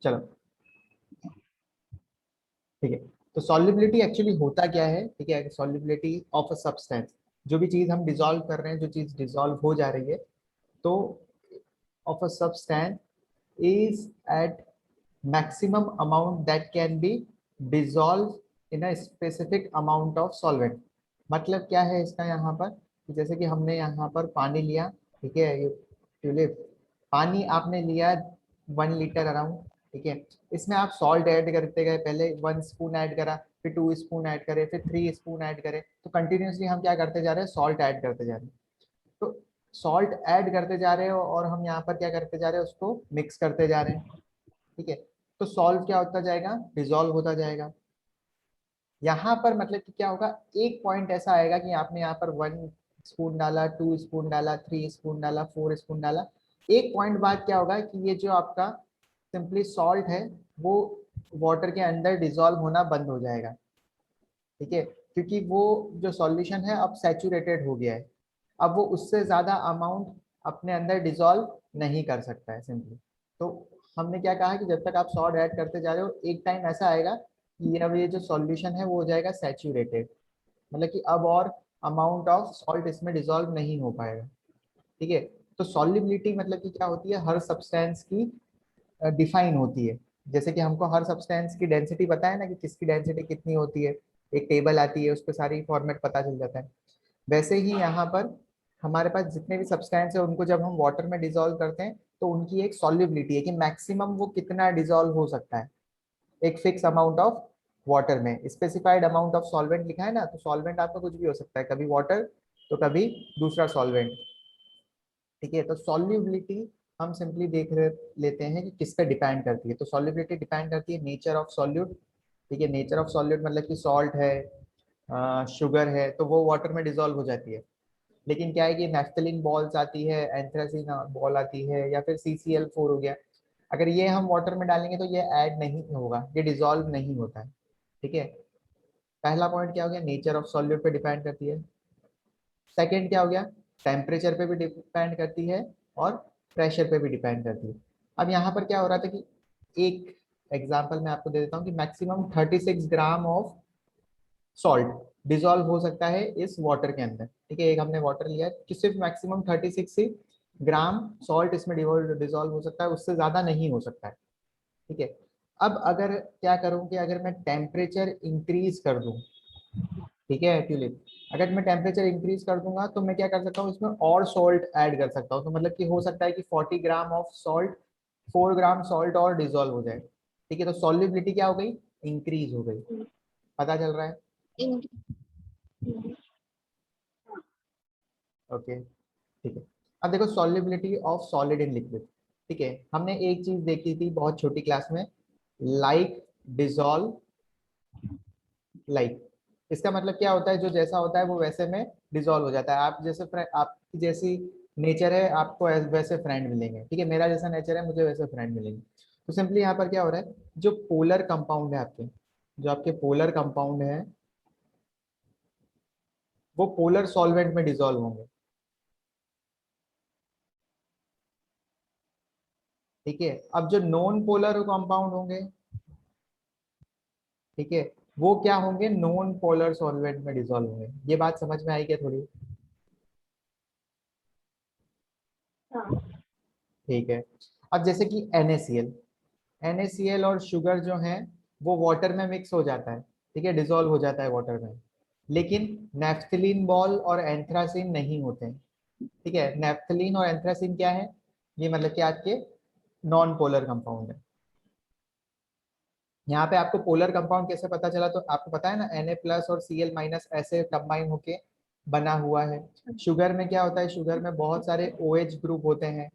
चलो ठीक है। तो सॉल्युबिलिटी एक्चुअली होता क्या है, ठीक है, सॉल्युबिलिटी ऑफ अ सब्सटेंस, जो भी चीज हम डिसॉल्व कर रहे हैं, जो चीज डिसॉल्व हो जा रही है, तो of a substance is at maximum amount that can be dissolved in a specific amount of solvent। मतलब क्या है इसका यहाँ पर कि जैसे कि हमने यहाँ पर पानी लिया, ठीक है, ये ट्यूलिप पानी आपने लिया 1 लीटर अराउंड, ठीक है, इसमें आप सॉल्ट ऐड करते गए, पहले 1 स्पून ऐड करा, फिर 2 स्पून ऐड करे, फिर 3 स्पून ऐड करे, तो कंटिन्यूसली हम क्या करते जा रहे हैं, सॉल्ट ऐड करते जा रहे हैं। तो सॉल्ट ऐड करते जा रहे हो और हम यहाँ पर क्या करते जा रहे हैं, उसको मिक्स करते जा रहे हैं, ठीक है। तो सॉल्व क्या होता जाएगा, डिसॉल्व होता जाएगा। यहाँ पर मतलब कि क्या होगा, एक पॉइंट ऐसा आएगा कि आपने यहाँ पर 1 स्पून डाला, 2 स्पून डाला, 3 स्पून डाला, 4 स्पून डाला, एक पॉइंट बाद क्या होगा कि ये जो आपका सिंपली सॉल्ट है वो वाटर के अंदर डिसॉल्व होना बंद हो जाएगा, ठीक है, क्योंकि वो जो सॉल्यूशन है अब सैचुरेटेड हो गया है, अब वो उससे ज्यादा अमाउंट अपने अंदर डिसॉल्व नहीं कर सकता है सिंपली। तो हमने क्या कहा कि जब तक आप सॉल्ट ऐड करते जा रहे हो, एक टाइम ऐसा आएगा कि अब ये जो सॉल्यूशन है वो हो जाएगा सैचुरेटेड, मतलब कि अब और अमाउंट ऑफ सॉल्ट इसमें डिसॉल्व नहीं हो पाएगा, ठीक है। तो सॉल्युबिलिटी मतलब कि क्या होती है, हर सब्सटेंस की डिफाइन होती है। जैसे कि हमको हर सब्सटेंस की डेंसिटी पता है ना, कि किसकी डेंसिटी कितनी होती है, एक टेबल आती है, उस पर सारी फॉर्मेट पता चल जाता है। वैसे ही यहाँ पर हमारे पास जितने भी सब्सटेंस है उनको जब हम वाटर में डिसॉल्व करते हैं तो उनकी एक सॉल्युबिलिटी है कि मैक्सिमम वो कितना डिसॉल्व हो सकता है, एक फिक्स अमाउंट ऑफ वाटर में, स्पेसिफाइड अमाउंट ऑफ सॉल्वेंट लिखा है ना, तो सॉल्वेंट आपका कुछ भी हो सकता है, कभी वाटर तो कभी दूसरा सॉल्वेंट, ठीक है। तो सॉल्युबिलिटी हम सिंपली लेते हैं कि किस पे डिपेंड करती है। तो सॉल्युबिलिटी डिपेंड करती है नेचर ऑफ सॉल्यूट, ठीक है, नेचर ऑफ सॉल्यूट मतलब कि सॉल्ट है, शुगर है, तो वो वाटर में डिसॉल्व हो जाती है। लेकिन क्या है कि नेफ्थलीन बॉल्स आती है, एंथ्रासिन बॉल आती है, या फिर CCl4 हो गया, अगर ये हम वाटर में डालेंगे तो ये ऐड नहीं होगा, ये डिसॉल्व नहीं होता है, ठीक है। पहला पॉइंट क्या हो गया, नेचर ऑफ सॉल्यूट पे डिपेंड करती है। सेकंड क्या हो गया, टेम्परेचर पे भी डिपेंड करती है और प्रेशर पे भी डिपेंड करती है। अब यहाँ पर क्या हो रहा था कि एक एग्जांपल मैं आपको दे देता हूँ कि maximum 36 gram of salt dissolve हो सकता है इस वाटर के अंदर, ठीक है, एक हमने वाटर लिया है कि सिर्फ मैक्सिमम 36 ही ग्राम सॉल्ट इसमें डिसॉल्व हो सकता है, उससे ज्यादा नहीं हो सकता है, ठीक है। अब अगर क्या करूँ कि अगर मैं टेम्परेचर इंक्रीज कर दूं, ठीक है ट्यूलिप, अगर मैं टेम्परेचर इंक्रीज कर दूंगा तो मैं क्या कर सकता हूँ, इसमें और सॉल्ट ऐड कर सकता हूँ, तो मतलब कि हो सकता है कि 40 gram of salt, 4 gram salt और डिसॉल्व हो जाए, ठीक है। तो सॉल्युबिलिटी क्या हो गई, इंक्रीज हो गई, पता चल रहा है, ओके, ठीक है। अब देखो solubility of solid in liquid, ठीक है, हमने एक चीज देखी थी बहुत छोटी क्लास में, लाइक डिसॉल्व लाइक, इसका मतलब क्या होता है, जो जैसा होता है वो वैसे में डिसॉल्व हो जाता है। आप जैसे आपकी जैसी नेचर है आपको वैसे फ्रेंड मिलेंगे, ठीक है, मेरा जैसा नेचर है मुझे वैसे फ्रेंड मिलेंगे। तो सिंपली यहाँ पर क्या हो रहा है, जो पोलर कंपाउंड है आपके, जो आपके पोलर कंपाउंड है वो पोलर सॉल्वेंट में डिसॉल्व होंगे, ठीक है। अब जो नॉन पोलर कंपाउंड होंगे, ठीक है, वो क्या होंगे, नॉन पोलर सॉल्वेंट में डिसॉल्व होंगे। ये बात समझ में आई क्या थोड़ी, ठीक है। अब जैसे कि NaCl, NaCl और शुगर जो है वो वाटर में मिक्स हो जाता है, ठीक है, डिसॉल्व हो जाता है वाटर में, लेकिन नेफ्थलीन बॉल और एंथ्रासिन नहीं होते हैं, ठीक है। नेफ्थलीन और एंथ्रासिन क्या है, ये मतलब कि आपके नॉन पोलर कंपाउंड है। यहाँ पे आपको पोलर कंपाउंड कैसे पता चला, तो आपको पता है ना Na+ और Cl- ऐसे कंबाइन होके बना हुआ है। शुगर में क्या होता है, शुगर में बहुत सारे OH ग्रुप होते हैं,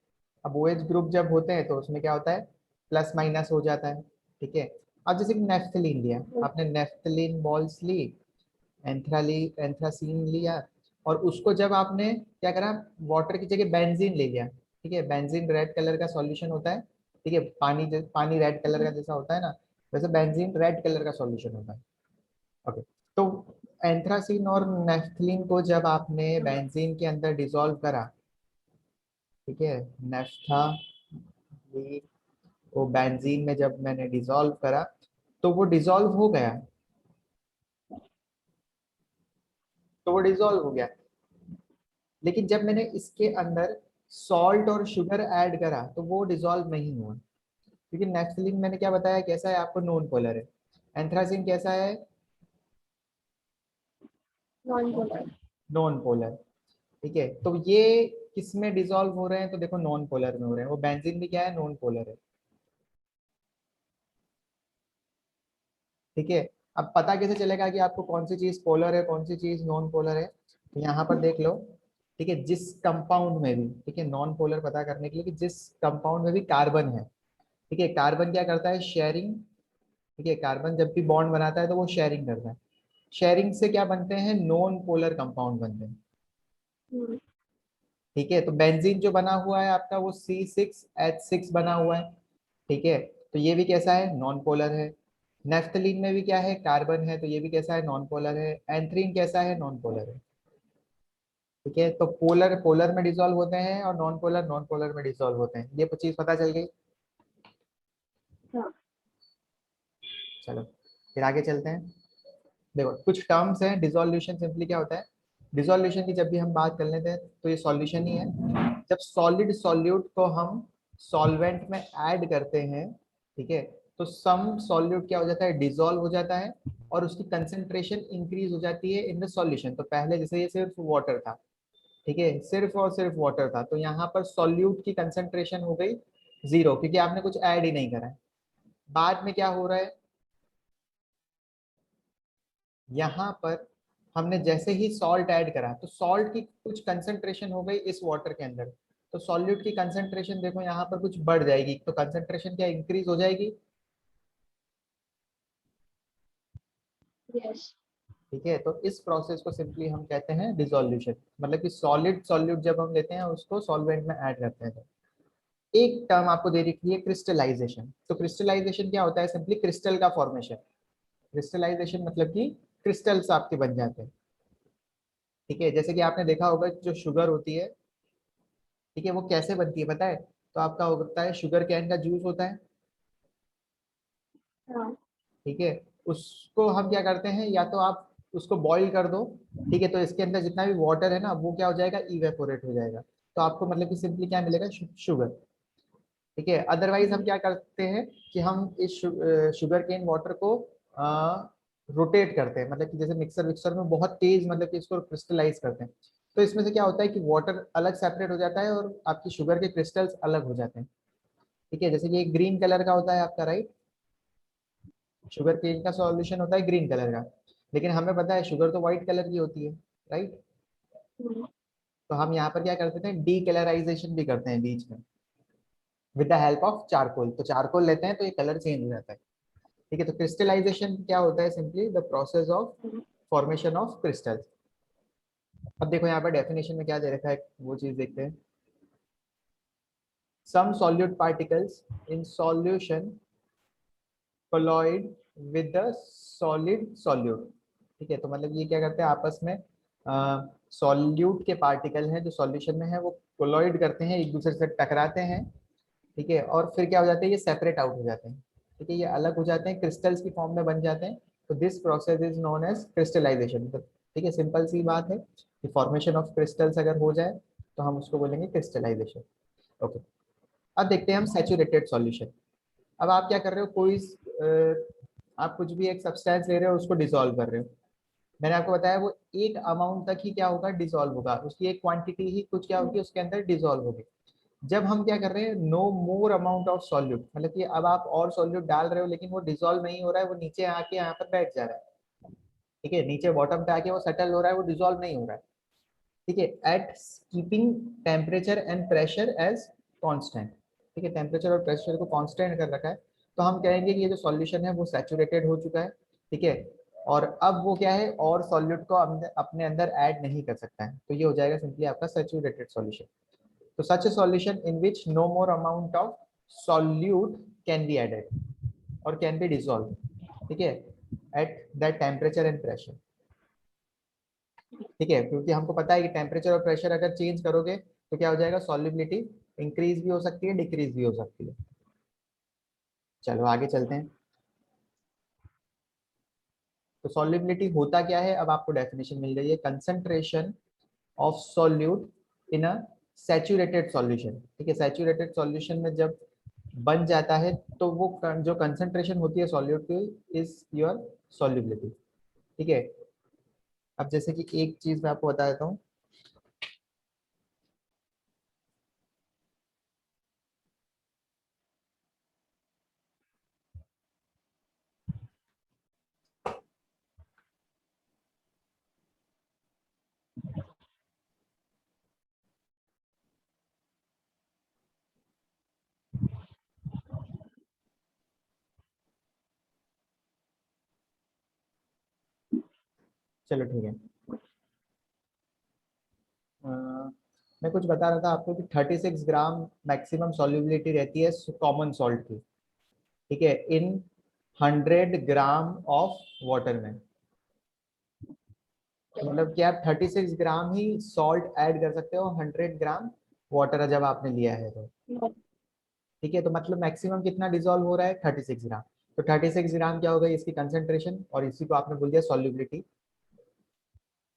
अब OH ग्रुप जब होते हैं तो उसमें क्या होता है, प्लस माइनस हो जाता है, ठीक है। अब जैसे कि नेफ्थलीन लिया, आपने नेफ्थलीन बॉल्स ली, एंथ्रासीन लिया, और उसको जब आपने क्या करा, वाटर की जगह बेंजीन ले लिया, ठीक है, बेंजीन रेड कलर का सॉल्यूशन होता है, ठीक है, पानी रेड कलर का जैसा होता है ना, वैसे बेंजीन रेड कलर का सॉल्यूशन होता है, ओके। तो एंथ्रासीन और नेफ्थलीन को जब आपने बेंजीन के अंदर डिसॉल्व करा, ठीक है, नेफ्थलीन वो बेंजीन में जब मैंने डिसॉल्व करा तो वो डिसॉल्व हो गया, तो वो डिसॉल्व हो गया। लेकिन जब मैंने इसके अंदर सॉल्ट और शुगर ऐड करा तो वो डिसॉल्व नहीं हुआ, क्योंकि नेफ्थलीन मैंने क्या बताया कैसा है आपको, नॉन पोलर है। एंथ्रासिन कैसा है, नॉन पोलर। Non polar. ठीक है, तो ये किस में डिसॉल्व हो रहे हैं, तो देखो नॉन पोलर में हो रहे हैं। वो बेंजीन भी क्या है, नॉन पोलर है। ठीक है, अब पता कैसे चलेगा कि आपको कौन सी चीज पोलर है कौन सी चीज नॉन पोलर है, तो यहाँ पर देख लो। ठीक है, जिस कंपाउंड में भी, ठीक है, नॉन पोलर पता करने के लिए कि जिस कंपाउंड में भी कार्बन है, ठीक है, कार्बन क्या करता है, शेयरिंग। ठीक है, कार्बन जब भी बॉन्ड बनाता है तो वो शेयरिंग करता है। शेयरिंग से क्या बनते हैं, नॉन पोलर कंपाउंड बनते हैं। ठीक है, तो बेंजीन जो बना हुआ है आपका वो C6H6 बना हुआ है। ठीक है, तो ये भी कैसा है, नॉन पोलर है। नेफ्थलीन में भी क्या है, कार्बन है, तो ये भी कैसा है, नॉन पोलर है। एंथ्रीन कैसा है, नॉन पोलर है। ठीक है, तो पोलर पोलर में डिसॉल्व होते हैं और नॉन पोलर में डिसॉल्व होते हैं, ये चीज पता चल गई। हाँ। चलो फिर आगे चलते हैं। देखो कुछ टर्म्स हैं, डिसोल्यूशन सिंपली क्या होता है, डिसोल्यूशन की जब भी हम बात कर लेते हैं तो ये सॉल्यूशन ही है। जब सॉलिड सॉल्यूट को हम सॉल्वेंट में ऐड करते हैं, ठीक है, तो सम सॉल्यूट क्या हो जाता है, डिसॉल्व हो जाता है और उसकी कंसेंट्रेशन इंक्रीज हो जाती है इन द सॉल्यूशन। तो पहले जैसे ये सिर्फ वाटर था, ठीक है, सिर्फ और सिर्फ वाटर था, तो यहाँ पर सॉल्यूट की कंसेंट्रेशन हो गई जीरो, क्योंकि आपने कुछ ऐड ही नहीं करा है। बाद में क्या हो रहा है, यहाँ पर हमने जैसे ही सॉल्ट ऐड करा तो सॉल्ट की कुछ कंसंट्रेशन हो गई इस वाटर के अंदर, तो सॉल्यूट की कंसंट्रेशन देखो यहाँ पर कुछ बढ़ जाएगी, तो कंसंट्रेशन क्या इंक्रीज हो जाएगी। यस। ठीक है, तो इस प्रोसेस को सिंपली हम कहते हैं डिसोल्यूशन, मतलब कि सॉलिड सॉल्यूट जब हम लेते हैं उसको सॉल्वेंट में ऐड करते हैं। तो एक टर्म आपको दे रखी है क्रिस्टलाइजेशन। तो क्रिस्टलाइजेशन क्या होता है, सिंपली क्रिस्टल का फॉर्मेशन। क्रिस्टलाइजेशन मतलब कि क्रिस्टल्स आपके बन जाते हैं। ठीक है, जैसे कि आपने देखा होगा जो शुगर होती है, ठीक है, वो कैसे बनती है पता है, तो आपका होता है शुगर कैन का जूस होता है। हाँ। ठीक है, उसको हम क्या करते हैं, या तो आप उसको बॉईल कर दो, ठीक है, तो इसके अंदर जितना भी वाटर है ना वो क्या हो जाएगा, इवेपोरेट हो जाएगा, तो आपको मतलब कि सिंपली क्या मिलेगा, शुगर। ठीक है, अदरवाइज हम क्या करते हैं कि हम इस शुगर केन वाटर को रोटेट करते हैं, मतलब कि जैसे मिक्सर विक्सर में बहुत तेज, मतलब कि इसको क्रिस्टलाइज करते हैं। तो इसमें से क्या होता है कि वाटर अलग सेपरेट हो जाता है और आपकी शुगर के क्रिस्टल्स अलग हो जाते हैं। ठीक है, जैसे कि एक ग्रीन कलर का होता है आपका, राइट, शुगर केन का सॉल्यूशन होता है ग्रीन कलर का, लेकिन हमें पता है शुगर तो व्हाइट कलर की होती है, राइट। तो हम यहाँ पर क्या करते हैं, डी कलराइजेशन भी करते हैं बीच में with the help of charcoal. तो चारकोल लेते हैं तो ये कलर चेंज हो जाता है। ठीक है, तो क्रिस्टलाइजेशन क्या होता है, simply the process of formation of crystals. अब देखो यहाँ पर डेफिनेशन में क्या दे रखा है, वो चीज देखते हैं। Some solute particles in solution colloid with the solid solute. ठीक है, तो मतलब ये क्या करते हैं आपस में, सॉल्यूट के पार्टिकल हैं जो सॉल्यूशन में है वो कोलॉइड करते हैं, एक दूसरे से टकराते हैं। ठीक है, और फिर क्या हो जाता है, ये सेपरेट आउट हो जाते हैं। ठीक है, ये अलग हो जाते हैं, क्रिस्टल्स की फॉर्म में बन जाते हैं। तो this process is known as crystallization. ठीक है, सिंपल सी बात है कि फॉर्मेशन ऑफ क्रिस्टल्स अगर हो जाए तो हम उसको बोलेंगे क्रिस्टलाइजेशन। ओके, अब देखते हैं हम सैचुरेटेड सॉल्यूशन। अब आप क्या कर रहे हो, कोई आप कुछ भी एक सब्सटेंस ले रहे हो उसको डिसॉल्व कर रहे हो। मैंने आपको बताया वो एक अमाउंट तक ही क्या होगा, डिसॉल्व होगा, उसकी एक क्वांटिटी ही कुछ क्या होगी उसके अंदर डिसॉल्व होगी। जब हम क्या कर रहे हैं, no more amount of solute, मतलब कि अब आप और सॉल्यूट डाल रहे हो लेकिन वो डिसॉल्व नहीं हो रहा है, वो नीचे आके यहाँ पर बैठ जा रहा है। ठीक है, नीचे बॉटम पे आके वो सेटल हो रहा है, वो डिसॉल्व नहीं हो रहा है। ठीक है, at keeping temperature and pressure as constant. ठीक है, टेम्परेचर और प्रेशर को कांस्टेंट कर रखा है, तो हम कहेंगे कि ये जो सॉल्यूशन है वो सैचुरेटेड हो चुका है। ठीक है, और अब वो क्या है, और सॉल्यूट को अपने अंदर ऐड नहीं कर सकता है, तो ये हो जाएगा सिंपली आपका सैचुरेटेड सॉल्यूशन। तो such a solution in which no more amount of solute can be added or can be dissolved, ठीक है, at that temperature and pressure। ठीक है, क्योंकि हमको पता है कि टेम्परेचर और प्रेशर अगर चेंज करोगे तो क्या हो जाएगा, सॉल्युबिलिटी इंक्रीज भी हो सकती है डिक्रीज भी हो सकती है। चलो आगे चलते हैं। तो सॉल्युबिलिटी होता क्या है, अब आपको डेफिनेशन मिल गई है, concentration of solute in a saturated solution. ठीक है, सैचुरेटेड सॉल्यूशन में जब बन जाता है तो वो जो कंसंट्रेशन होती है सॉल्यूट की इज योर सॉल्युबिलिटी। ठीक है, अब जैसे कि एक चीज मैं आपको बता देता हूँ। चलो ठीक है, अ, मैं कुछ बता रहा था आपको कि 36 ग्राम मैक्सिमम सॉल्युबिलिटी रहती है कॉमन सॉल्ट की। ठीक है, इन 100 ग्राम ऑफ वाटर में। तो मतलब कि आप 36 ग्राम ही सॉल्ट ऐड कर सकते हो 100 ग्राम वाटर जब आपने लिया है तो। ठीक है, तो मतलब मैक्सिमम कितना डिसॉल्व हो रहा है, 36 ग्राम। तो 36 ग्राम क्या हो गई इसकी कंसेंट्रेशन, और इसी को आपने बोल दिया सॉल्युबिलिटी।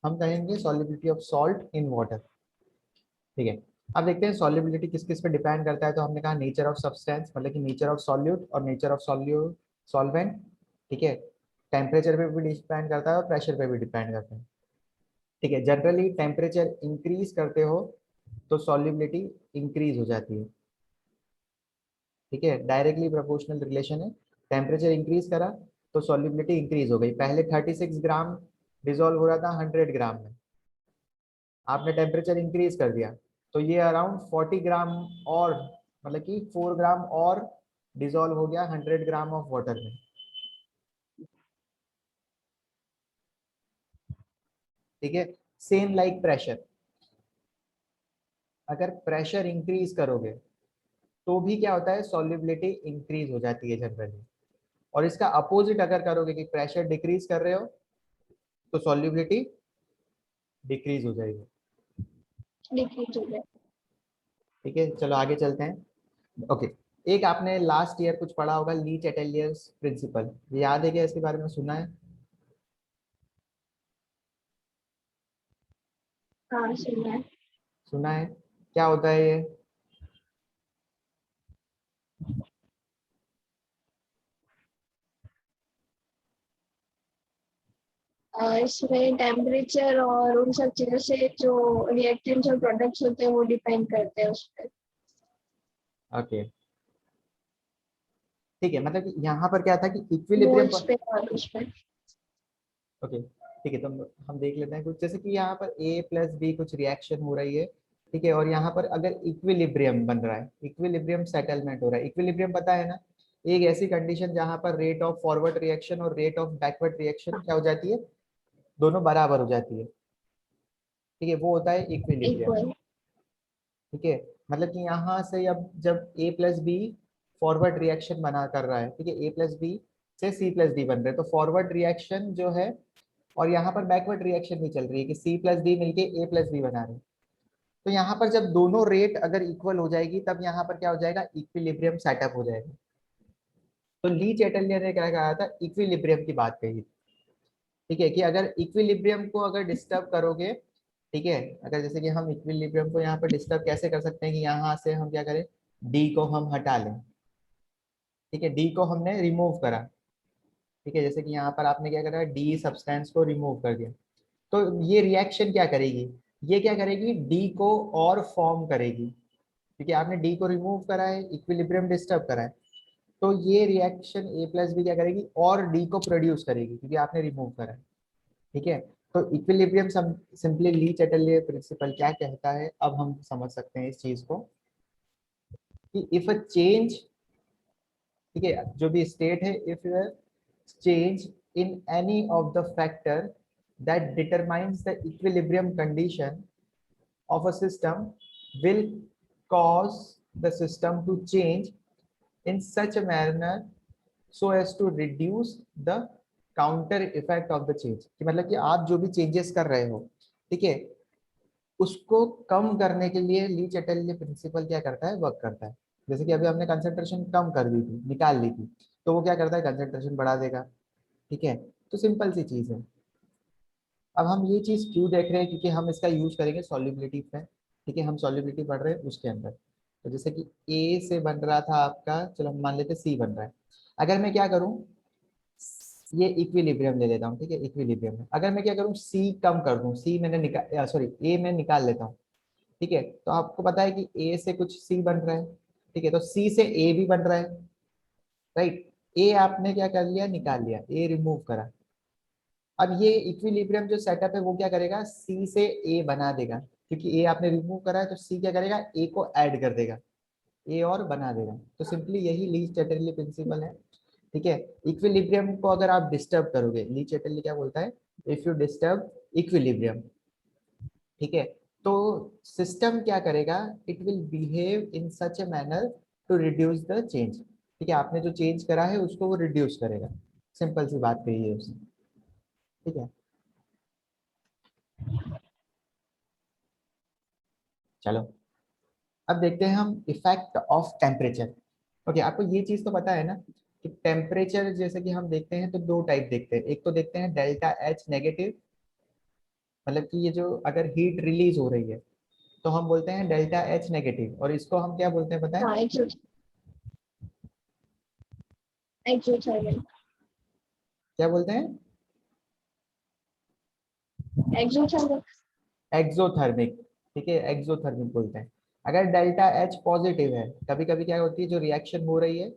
हम कहेंगे solubility of salt in water. ठीक है, अब देखते हैं सॉल्युबिलिटी किस किस पे डिपेंड करता है। तो हमने कहा नेचर ऑफ सब्सटेंस, मतलब कि नेचर ऑफ सॉल्यूट और नेचर ऑफ सॉल्वेंट। ठीक है, टेम्परेचर पे भी डिपेंड करता है और प्रेशर पे भी डिपेंड करता है। ठीक है, जनरली टेम्परेचर इंक्रीज करते हो तो सॉल्युबिलिटी इंक्रीज हो जाती है। ठीक है, डायरेक्टली प्रोपोर्शनल रिलेशन है। टेम्परेचर इंक्रीज करा तो सॉल्युबिलिटी इंक्रीज हो गई। पहले 36 ग्राम डिसॉल्व हो रहा था 100 ग्राम में, आपने टेम्परेचर इंक्रीज कर दिया तो ये अराउंड 40 ग्राम और, मतलब कि 4 ग्राम और डिसॉल्व हो गया 100 ग्राम ऑफ वाटर में। ठीक है, सेम लाइक प्रेशर, अगर प्रेशर इंक्रीज करोगे तो भी क्या होता है, सॉल्युबिलिटी इंक्रीज हो जाती है जनरली। और इसका अपोजिट अगर करोगे कि प्रेशर डिक्रीज कर रहे हो तो सॉल्युबिलिटी डिक्रीज हो जाएगी। डिक्रीज हो गया। ठीक है, चलो आगे चलते हैं। ओके, एक आपने लास्ट ईयर कुछ पढ़ा होगा, ली चैटेलियर्स प्रिंसिपल, याद है क्या, इसके बारे में सुना है? हाँ सुना है। सुना है, क्या होता है ये? इसमें टेम्परेचर और उन सब चीजों से जो रिएक्टेंट्स और प्रोडक्ट्स होते हैं वो डिपेंड करते हैं उस पर। ओके, ठीक है, मतलब कि यहाँ पर क्या था कि इक्विलिब्रियम। मोल्स पे और उस पर। ओके ठीक है, तो हम देख लेते हैं कुछ, जैसे कि यहाँ पर A प्लस बी कुछ रिएक्शन हो रही है। ठीक है, और यहाँ पर अगर इक्विलिब्रियम बन रहा है, इक्विलिब्रियम सेटलमेंट हो रहा है। इक्विलिब्रियम पता है ना, एक ऐसी कंडीशन जहाँ पर रेट ऑफ फॉरवर्ड रिएक्शन और रेट ऑफ बैकवर्ड रिएक्शन क्या हो जाती है, दोनों बराबर हो जाती है। ठीक है, वो होता है इक्विलिब्रियम। इक्वल। ठीक है, मतलब कि यहाँ से अब जब A plus B forward reaction बना कर रहा है, ठीक है, A प्लस बी से C प्लस डी बन रहे हैं, तो फॉरवर्ड रिएक्शन जो है, और यहाँ पर बैकवर्ड रिएक्शन भी चल रही है कि C प्लस डी मिलके A प्लस बी बना रहे हैं। तो यहाँ पर जब दोनों रेट अगर इक्वल हो जाएगी तब यहाँ पर क्या हो जाएगा, इक्विलिब्रियम सेटअप हो जाएगा। तो ली चैटलियर ने क्या कहा था, इक्विलिब्रियम की बात कही। ठीक है, कि अगर इक्विलिब्रियम को अगर डिस्टर्ब करोगे, ठीक है, अगर जैसे कि हम इक्विलिब्रियम को यहाँ पर डिस्टर्ब कैसे कर सकते हैं कि यहाँ से हम क्या करें, डी को हम हटा लें। ठीक है, डी को हमने रिमूव करा। ठीक है, जैसे कि यहाँ पर आपने क्या करा, डी सब्सटेंस को रिमूव कर दिया। तो ये रिएक्शन क्या करेगी, ये क्या करेगी, डी को और फॉर्म करेगी। क्योंकि आपने डी को रिमूव करा है, इक्विलिब्रियम डिस्टर्ब करा है, तो ये रिएक्शन ए प्लस बी क्या करेगी, और डी को प्रोड्यूस करेगी क्योंकि आपने रिमूव करा है। ठीक है, तो इक्विलिब्रियम सिंपली ली चैटलियर प्रिंसिपल क्या कहता है, अब हम समझ सकते हैं इस चीज को, कि इफ अ चेंज, ठीक है, जो भी स्टेट है, if change in any of the factor that determines the equilibrium condition of a system will cause the system to change in such a manner so as to reduce the counter effect of the change। कि मतलब कि आप जो भी changes कर रहे हो, ठीक है, उसको कम करने के लिए ली चैटलियर प्रिंसिपल क्या करता है, वर्क करता है। जैसे कि अभी हमने कंसेंट्रेशन कम कर दी थी, निकाल ली थी, तो वो क्या करता है, कंसेंट्रेशन बढ़ा देगा। ठीक है, तो सिंपल सी चीज है। अब हम ये चीज क्यों देख रहे हैं, क्योंकि हम इसका यूज करेंगे सॉल्युबिलिटी में। ठीक है, हम सॉल्युबिलिटी पढ़ रहे हैं उसके अंदर। तो जैसे कि ए से बन रहा था आपका, चलो हम मान लेते सी बन रहा है। अगर मैं क्या करूं, ये इक्विलिब्रियम ले लेता हूँ। ठीक है, इक्विलिब्रियम में अगर मैं क्या करूँ, सी कम कर दूं, सी मैंने निकाल, सॉरी ए में निकाल लेता हूँ। ठीक है, तो आपको पता है कि ए से कुछ सी बन रहा है। ठीक है, तो सी से ए भी बन रहा है, राइट। ए आपने क्या कर लिया, निकाल लिया, ए रिमूव करा। अब ये इक्विलिब्रियम जो सेटअप है वो क्या करेगा, सी से ए बना देगा, क्योंकि ए आपने रिमूव करा है, तो सी क्या करेगा, ए को ऐड कर देगा, ए और बना देगा। तो सिंपली यही लीच चैटरली प्रिंसिपल है। ठीक है, इक्विलिब्रियम को अगर आप डिस्टर्ब करोगे, लीच चैटरली क्या बोलता है, इफ यू डिस्टर्ब इक्विलिब्रियम, ठीक है, तो सिस्टम क्या करेगा, it will behave in such a manner to reduce the change. ठीक है, आपने जो चेंज करा है उसको वो रिड्यूस करेगा। सिंपल सी बात कही है उसने। ठीक है, चलो अब देखते हैं हम इफेक्ट ऑफ टेम्परेचर। ओके, आपको ये चीज तो पता है ना कि टेम्परेचर जैसे कि हम देखते हैं तो दो टाइप देखते हैं। एक तो देखते हैं डेल्टा एच नेगेटिव, मतलब कि ये जो अगर हीट रिलीज हो रही है तो हम बोलते हैं डेल्टा एच नेगेटिव, और इसको हम क्या बोलते हैं पता है, हाँ, एक्सोथर्मल। क्या बोलते हैं, एक्सोथर्मल। एक्सोथर्मिक। ठीक है, एक्सोथर्मिक बोलते हैं। अगर डेल्टा एच पॉजिटिव है, कभी कभी क्या होती है, जो रिएक्शन हो रही है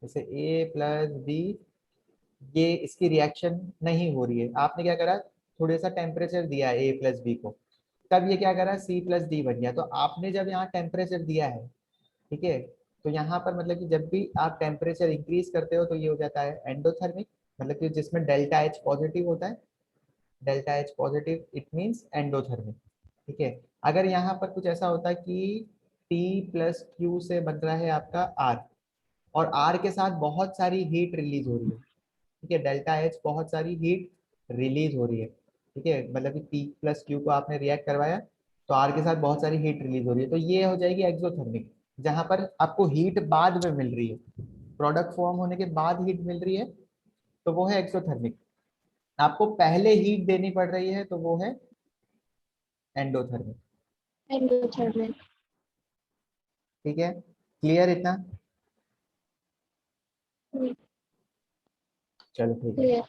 जैसे ए प्लस बी, ये इसकी रिएक्शन नहीं हो रही है, आपने क्या करा, थोड़ा सा टेम्परेचर दिया ए प्लस बी को, तब ये क्या करा, सी प्लस डी बन गया। तो आपने जब यहाँ टेम्परेचर दिया है, ठीक है, तो यहाँ पर मतलब कि जब भी आप टेम्परेचर इंक्रीज करते हो तो ये हो जाता है एंडोथर्मिक, मतलब कि जिसमें डेल्टा एच पॉजिटिव होता है, delta H positive it means endothermic. ठीक है, अगर यहाँ पर कुछ ऐसा होता है कि T प्लस क्यू से बन रहा है आपका R, और R के साथ बहुत सारी हीट रिलीज हो रही है। ठीक है, डेल्टा एच बहुत सारी हीट रिलीज हो रही है। ठीक है, मतलब कि P प्लस क्यू को आपने रिएक्ट करवाया तो R के साथ बहुत सारी हीट रिलीज हो रही है, तो ये हो जाएगी एक्सोथर्मिक। जहां पर आपको हीट बाद में मिल रही है, प्रोडक्ट फॉर्म होने के बाद हीट मिल रही है, तो वो है एक्सोथर्मिक। आपको पहले हीट देनी पड़ रही है तो वो है एंडोथर्मिक। एंडोथर्मल। ठीक है, क्लियर इतना, चलो ठीक है। क्लियर।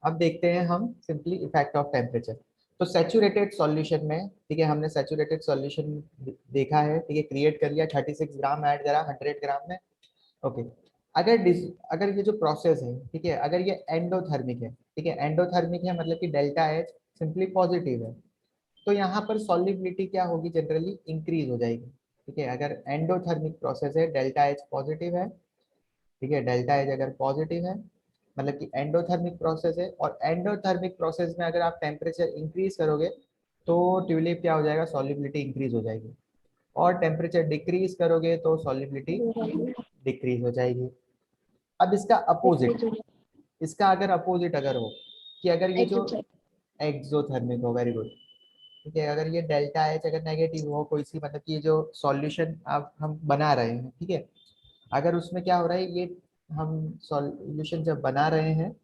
अब देखते हैं हम सिंपली इफेक्ट ऑफ टेम्परेचर। तो सैचुरेटेड सॉल्यूशन में, ठीक है, हमने सैचुरेटेड सॉल्यूशन देखा है। ठीक है, क्रिएट कर लिया, 36 ग्राम ऐड करा 100 ग्राम में। ओके, अगर ये जो प्रोसेस है, ठीक है, अगर ये एंडोथर्मिक है, ठीक है, एंडोथर्मिक है मतलब कि डेल्टा एच सिंपली पॉजिटिव है, तो यहाँ पर सॉल्युबिलिटी क्या होगी, जनरली इंक्रीज हो जाएगी। ठीक है, अगर एंडोथर्मिक प्रोसेस है, डेल्टा एच पॉजिटिव है, ठीक है, डेल्टा एच अगर पॉजिटिव है मतलब कि एंडोथर्मिक प्रोसेस है, और एंडोथर्मिक प्रोसेस में अगर आप टेम्परेचर इंक्रीज करोगे तो ट्यूलिप क्या हो जाएगा, सॉल्युबिलिटी इंक्रीज हो जाएगी, और टेम्परेचर डिक्रीज करोगे तो सॉल्युबिलिटी डिक्रीज हो जाएगी। अब इसका अपोजिट, इसका अगर अपोजिट अगर हो, कि अगर ये जो एक्सोथर्मल। एक्सोथर्मिक हो, वेरी गुड। ठीक है, अगर ये डेल्टा एच अगर नेगेटिव हो कोई सी, मतलब कि ये जो सॉल्यूशन अब हम बना रहे हैं, ठीक है, अगर उसमें क्या हो रहा है, ये हम सॉल्यूशन जब बना रहे हैं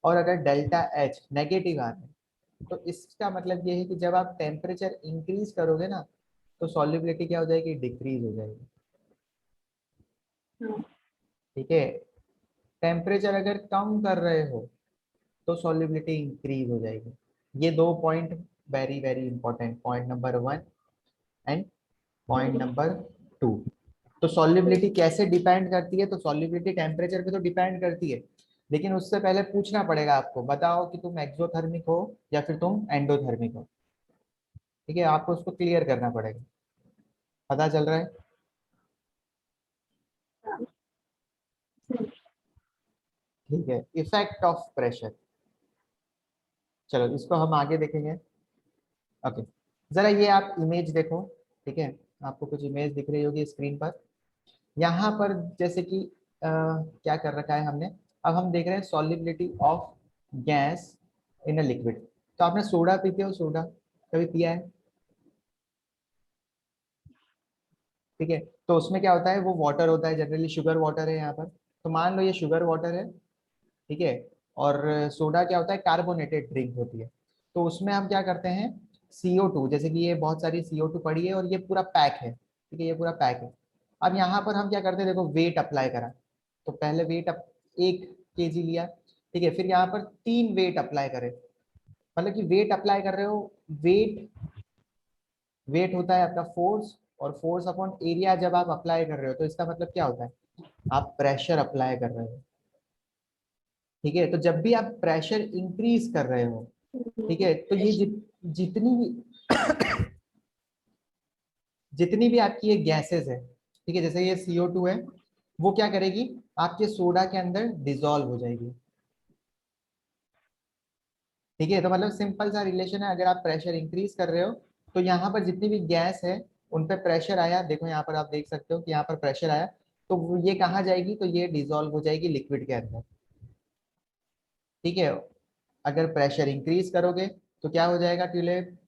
और अगर डेल्टा एच नेगेटिव आ रहा है, तो इसका मतलब ये है कि जब आप टेम्परेचर इंक्रीज करोगे ना तो सॉल्युबिलिटी क्या हो जाएगी, डिक्रीज हो जाएगी। ठीक है, टेम्परेचर अगर कम कर रहे हो तो सॉल्युबिलिटी इंक्रीज हो जाएगी। ये दो point very very important, point number 1 and point number 2। तो सॉल्युबिलिटी कैसे डिपेंड करती है, तो सॉल्युबिलिटी टेम्परेचर पे तो डिपेंड करती है, लेकिन उससे पहले पूछना पड़ेगा आपको, बताओ कि तुम एक्सोथर्मिक हो या फिर तुम एंडोथर्मिक हो। ठीक है, आपको उसको क्लियर करना पड़ेगा, पता चल रहा है। ठीक है, इफेक्ट ऑफ प्रेशर, चलो इसको हम आगे देखेंगे। ओके, जरा ये आप इमेज देखो। ठीक है, आपको कुछ इमेज दिख रही होगी स्क्रीन पर। यहाँ पर जैसे कि क्या कर रखा है हमने, अब हम देख रहे हैं solubility of gas in a liquid. तो आपने सोडा पीते हो, सोडा कभी पिया है, ठीक है, तो उसमें क्या होता है, वो वाटर होता है, जनरली शुगर वाटर है यहाँ पर। तो मान लो ये शुगर वाटर है, ठीक है। और सोडा क्या होता है, कार्बोनेटेड ड्रिंक होती है। तो उसमें हम क्या करते हैं, CO2, जैसे कि ये बहुत सारी CO2 पड़ी है और ये पूरा पैक है, ठीक है, ये पूरा पैक है। अब यहाँ पर हम क्या करते हैं, देखो वेट अप्लाई करा, तो पहले वेट 1 kg लिया, ठीक है। फिर यहाँ पर 3 वेट अप्लाई करे, मतलब कि वेट अप्लाई कर रहे हो, वेट वेट होता है आपका फोर्स, और फोर्स अपॉन एरिया जब आप अप्लाई कर रहे हो, तो इसका मतलब क्या होता है, आप प्रेशर अप्लाई कर रहे हो, ठीक है। तो जब भी आप प्रेशर इंक्रीज कर रहे हो, ठीक है, तो ये जितनी भी जितनी भी आपकी ये गैसेस है, ठीक है, जैसे ये CO2 है, वो क्या करेगी, आपके सोडा के अंदर डिसॉल्व हो जाएगी, ठीक है। तो मतलब सिंपल सा रिलेशन है, अगर आप प्रेशर इंक्रीज कर रहे हो, तो यहाँ पर जितनी भी गैस है उन पे प्रेशर आया, देखो यहाँ पर आप देख सकते हो कि यहाँ पर प्रेशर आया, तो ये कहाँ जाएगी, तो ये डिसॉल्व हो जाएगी लिक्विड के अंदर, ठीक है। अगर प्रेशर इंक्रीज करोगे तो क्या हो जाएगा ट्यूलिप,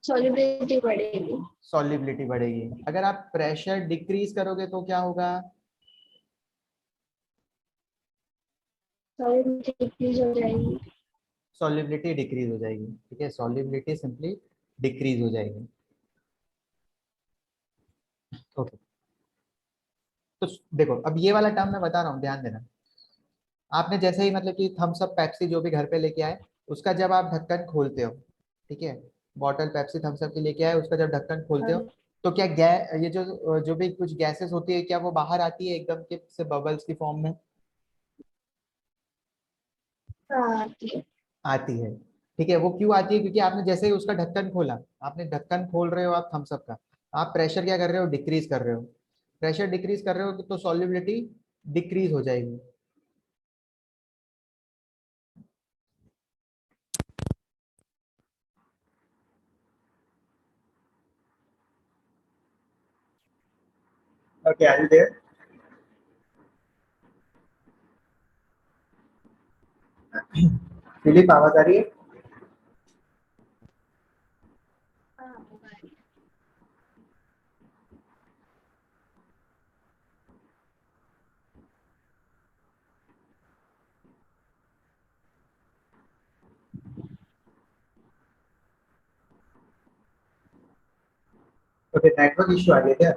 सॉल्युबिलिटी बढ़ेगी। सॉल्युबिलिटी बढ़ेगी। अगर आप प्रेशर डिक्रीज करोगे तो क्या होगा, सॉल्युबिलिटी डिक्रीज हो जाएगी। सॉल्युबिलिटी डिक्रीज हो जाएगी, ठीक है, सॉल्युबिलिटी सिंपली डिक्रीज हो जाएगी। ओके, तो देखो अब ये वाला टर्म मैं बता रहा हूँ, ध्यान देना। आपने जैसे ही मतलब कि थम्स अप पेप्सी जो भी घर पे लेके आए, उसका जब आप ढक्कन खोलते हो, ठीक है, बॉटल पेप्सी थम्स अप की लेके आए, उसका जब ढक्कन खोलते हो, हाँ, तो क्या ये जो भी कुछ गैसेस होती है, क्या वो बाहर आती है एकदम के से बबल्स की फॉर्म में, हाँ, आती है, ठीक है। वो क्यों आती है, क्योंकि आपने जैसे ही उसका ढक्कन खोला, आपने ढक्कन खोल रहे हो आप थम्स अप का, आप प्रेशर क्या कर रहे हो, डिक्रीज कर रहे हो, प्रेशर डिक्रीज कर रहे हो, तो सॉल्युबिलिटी डिक्रीज हो जाएगी। Okay, are you there, Philip आवाज आ रही है। हाँ। ओके, नेटवर्क इश्यू आ गया क्या,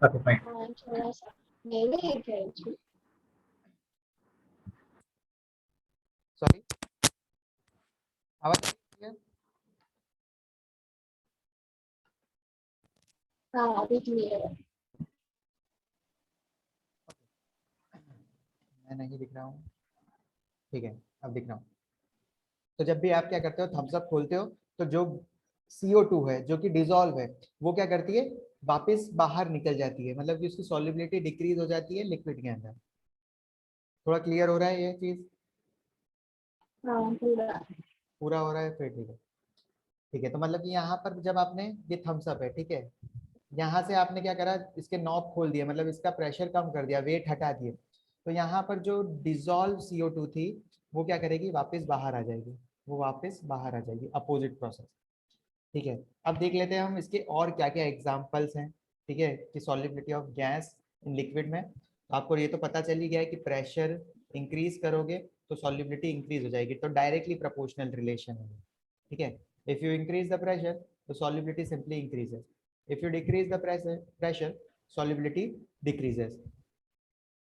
ओके फाइन। हाँ, थोड़ा सा मेरे एक है जी। सॉरी, आवाज आ रही है? हाँ, अभी क्लियर है। मैं नहीं दिख रहा हूँ, ठीक है, अब दिख रहा हूँ। तो जब भी आप क्या करते हो, थम्स अप खोलते हो, तो जो CO2 है जो कि डिसॉल्व है, वो क्या करती है, वापस बाहर निकल जाती है, मतलब कि उसकी सॉल्युबिलिटी डिक्रीज हो जाती है लिक्विड के अंदर। थोड़ा क्लियर हो रहा है ये चीज, हाँ, पूरा। पूरा हो रहा है, फिर ठीक है। ठीक है, तो मतलब कि यहाँ पर जब आपने, ये थम्स अप है, ठीक है, यहाँ से आपने क्या करा, इसके नॉब खोल दिया, मतलब इसका प्रेशर कम कर दिया, वेट हटा दिए, तो यहाँ पर जो डिसॉल्व CO2 थी, वो क्या करेगी, वापस बाहर आ जाएगी, वो वापस बाहर आ जाएगी, अपोजिट प्रोसेस, ठीक है। अब देख लेते हैं हम इसके और क्या क्या एग्जाम्पल्स हैं, ठीक है, कि solubility of gas in liquid में। तो आपको ये तो पता चल ही गया है कि प्रेशर इंक्रीज करोगे तो सॉल्युबिलिटी इंक्रीज हो जाएगी, तो डायरेक्टली प्रोपोर्शनल रिलेशन है, ठीक है। If you increase the pressure, तो solubility simply increases, if you decrease the pressure solubility decreases.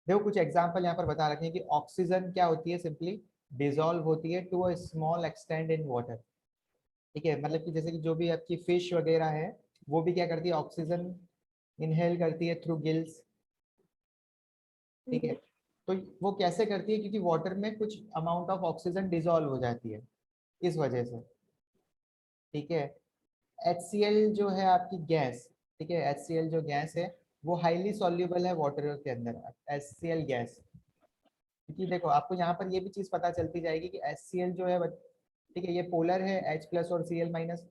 देखो कुछ एग्जांपल यहाँ पर बता रखे हैं कि ऑक्सीजन क्या होती है, सिंपली डिसॉल्व होती है to a small extent in water, ठीक है। मतलब कि जैसे कि जो भी आपकी फिश वगैरह है, वो भी क्या करती है, ऑक्सीजन इनहेल करती है थ्रू गिल्स, ठीक है। तो वो कैसे करती है, क्योंकि वाटर में कुछ अमाउंट ऑफ ऑक्सीजन डिसॉल्व हो जाती है, इस वजह से, ठीक है। HCl जो है आपकी गैस, ठीक है, HCl जो गैस है, वो हाईली सॉल्युबल है वाटर के अंदर, HCl गैस, क्योंकि देखो आपको यहाँ पर ये भी चीज पता चलती जाएगी कि HCl जो है, ठीक है, ये पोलर है H प्लस और Cl माइनस,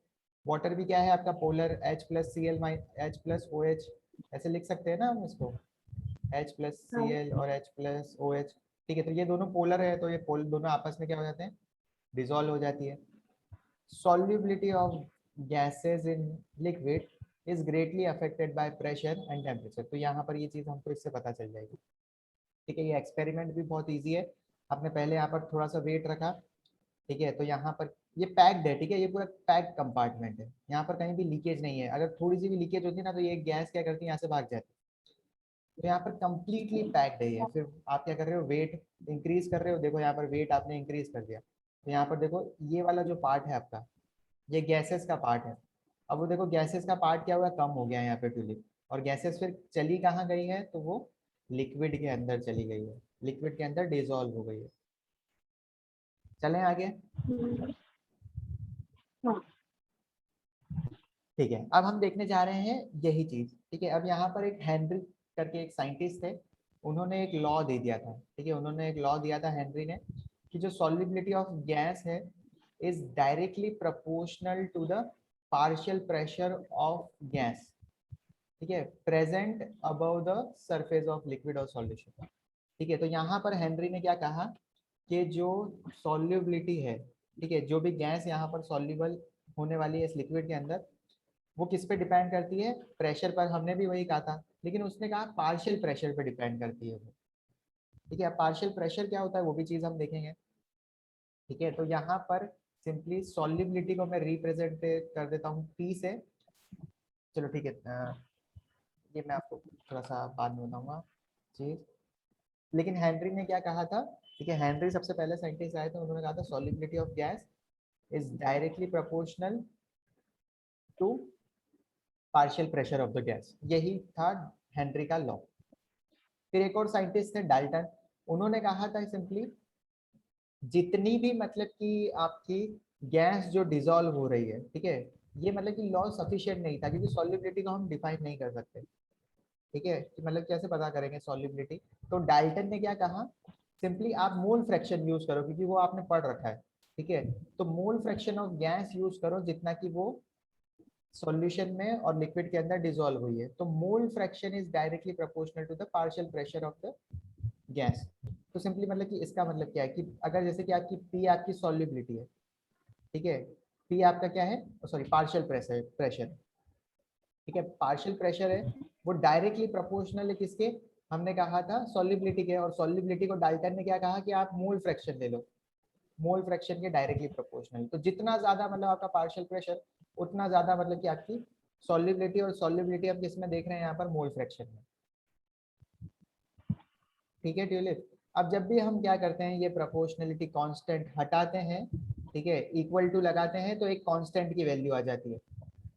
वाटर भी क्या है आपका polar H plus Cl H plus OH, ऐसे लिख सकते हैं ना हम इसको, H+Cl और H+OH, ठीक है। तो ये दोनों पोलर है, तो ये पोल दोनों आपस में क्या हो जाते हैं, डिसॉल्व हो जाती है। Solubility of gases in liquid is greatly affected by pressure and temperature. तो यहाँ पर ये चीज़ हमको इससे पता चल जाएगी, ठीक है। ये एक्सपेरिमेंट भी बहुत ईजी है। आपने पहले यहाँ पर थोड़ा सा वेट रखा, ठीक है, तो यहाँ पर ये पैक्ड है, ठीक है, ये पूरा पैक्ड कंपार्टमेंट है, यहाँ पर कहीं भी लीकेज नहीं है। अगर थोड़ी सी भी लीकेज होती है ना, तो ये गैस क्या करती है, यहाँ से भाग जाती है। तो यहाँ पर कंप्लीटली पैक्ड है ये। फिर आप क्या कर रहे हो, वेट इंक्रीज कर रहे हो, देखो यहाँ पर वेट आपने इंक्रीज कर दिया, तो यहाँ पर देखो ये वाला जो पार्ट है आपका, ये गैसेस का पार्ट है। अब वो देखो गैसेस का पार्ट क्या हुआ, कम हो गया यहाँ पे ट्यूलिप, और गैसेस फिर चली कहाँ गई है, तो वो लिक्विड के अंदर चली गई है, लिक्विड के अंदर डिसॉल्व हो गई है। चलें आगे, हाँ, ठीक है। अब हम देखने जा रहे हैं यही चीज, ठीक है। अब यहाँ पर एक हेनरी करके एक साइंटिस्ट थे, उन्होंने एक लॉ दे दिया था, ठीक है, उन्होंने एक लॉ दिया था हेनरी ने, कि जो सॉल्युबिलिटी ऑफ गैस है is directly proportional to the partial pressure of gas, ठीक है, present above the surface of liquid और सॉल्यूशन, ठीक है। तो यहाँ पर हेनरी ने क्या कहा कि जो सॉल्युबिलिटी है, ठीक है, जो भी गैस यहाँ पर सॉल्युबल होने वाली है इस लिक्विड के अंदर, वो किस पे डिपेंड करती है, प्रेशर पर। हमने भी वही कहा था, लेकिन उसने कहा पार्शियल प्रेशर पे डिपेंड करती है वो, ठीक है। अब पार्शियल प्रेशर क्या होता है वो भी चीज हम देखेंगे, ठीक है। तो यहाँ पर सिंपली सॉल्युबिलिटी को मैं रिप्रेजेंट कर देता हूँ P से, चलो ठीक है। ये मैं आपको थोड़ा सा बाद में बताऊंगा चीज, लेकिन हेनरी ने क्या कहा था, ठीक है, हेनरी सबसे पहले साइंटिस्ट आए थे, उन्होंने कहा था solubility of gas is directly proportional to partial pressure of the gas, यही था हेनरी का लॉ। फिर एक और साइंटिस्ट थे डाल्टन, उन्होंने कहा था सिंपली जितनी भी मतलब कि आपकी गैस जो डिसॉल्व हो रही है, ठीक है, ये मतलब कि लॉ सफिशिएंट नहीं था, क्योंकि सॉल्युबिलिटी को हम डिफाइन नहीं कर सकते, ठीक है, कि मतलब कैसे पता करेंगे सॉल्युबिलिटी। तो डाल्टन ने क्या कहा, सिंपली आप मोल फ्रैक्शन यूज करो, क्योंकि वो आपने पढ़ रखा है, ठीक है। तो mole fraction of gas use करो जितना कि वो सॉल्यूशन में और लिक्विड के अंदर डिसॉल्व हुई है। तो mole fraction is directly proportional to the partial pressure of the gas. तो सिंपली मतलब कि इसका मतलब क्या है कि अगर जैसे कि आपकी पी आपकी सॉल्युबिलिटी है, ठीक है, पी आपका क्या है, सॉरी पार्शियल प्रेशर, ठीक है, पार्शियल प्रेशर है, वो डायरेक्टली प्रोपोर्शनल है किसके, हमने कहा था सॉल्युबिलिटी के। और सॉल्युबिलिटी को डाल्टन ने क्या कहा कि आप मोल फ्रैक्शन ले लो, मोल फ्रैक्शन के डायरेक्टली प्रोपोर्शनल। तो जितना ज्यादा मतलब आपका पार्शियल प्रेशर, उतना ज्यादा मतलब कि आपकी सॉल्युबिलिटी, और सॉल्युबिलिटी हम किसमें देख रहे हैं यहाँ पर, मोल फ्रैक्शन में, ठीक है ट्यूलिप। अब जब भी हम क्या करते हैं, ये प्रोपोर्शनलिटी कांस्टेंट हटाते हैं, ठीक है, इक्वल टू लगाते हैं, तो एक कांस्टेंट की वैल्यू आ जाती है।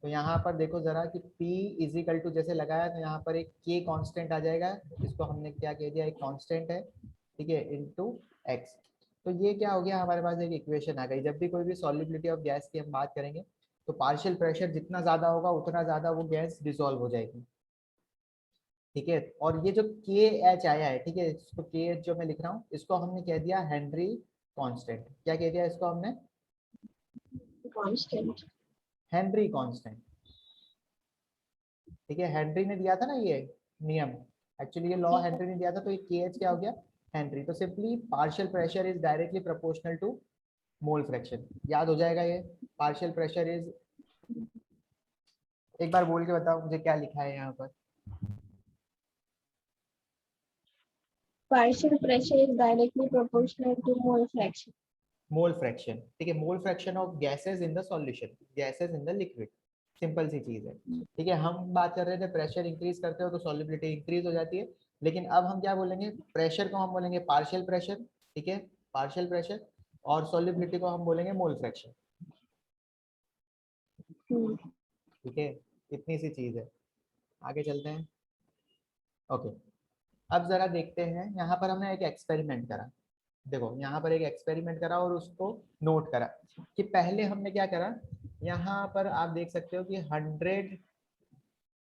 तो यहाँ पर देखो जरा कि P इज इक्वल टू जैसे लगाया, तो यहाँ पर एक K कांस्टेंट आ जाएगा, इसको हमने क्या कह दिया, एक कांस्टेंट है, ठीक है, इनटू x। तो ये क्या हो गया, हमारे पास एक इक्वेशन आ गई। जब भी कोई भी सॉल्युबिलिटी ऑफ गैस की हम बात करेंगे, तो पार्शियल प्रेशर जितना ज्यादा होगा उतना ज्यादा वो गैस डिसॉल्व हो जाएगी, ठीक है। और ये जो के एच आया है, ठीक है, इसको के एच जो मैं लिख रहा हूँ, इसको हमने कह दिया हेनरी कांस्टेंट। क्या कह दिया इसको हमने, कांस्टेंट। हेनरी कांस्टेंट, ठीक है। हेनरी ने दिया था ना ये नियम, एक्चुअली ये लॉ हेनरी ने दिया था, तो ये के एच क्या हो गया, हेनरी। तो simply partial pressure is directly proportional to mole fraction, याद हो जाएगा ये। पार्शियल प्रेशर इज, एक बार बोल के बताओ मुझे क्या लिखा है यहाँ पर, Partial pressure is directly proportional to mole fraction. Mole fraction, ठीक है, mole fraction of gases in the solution, gases in the liquid, simple सी चीज है, ठीक है। हम बात कर रहे थे प्रेशर इंक्रीज करते हो तो सॉल्युबिलिटी इंक्रीज हो जाती है, लेकिन अब हम क्या बोलेंगे, प्रेशर को हम बोलेंगे पार्शियल प्रेशर, ठीक है, पार्शियल प्रेशर, और सॉल्युबिलिटी को हम बोलेंगे मोल फ्रैक्शन, ठीक है। इतनी सी चीज है, आगे चलते हैं। ओके, अब जरा देखते हैं, यहाँ पर हमने एक एक्सपेरिमेंट करा, देखो यहाँ पर एक एक्सपेरिमेंट करा और उसको नोट करा कि पहले हमने क्या करा, यहाँ पर आप देख सकते हो कि 100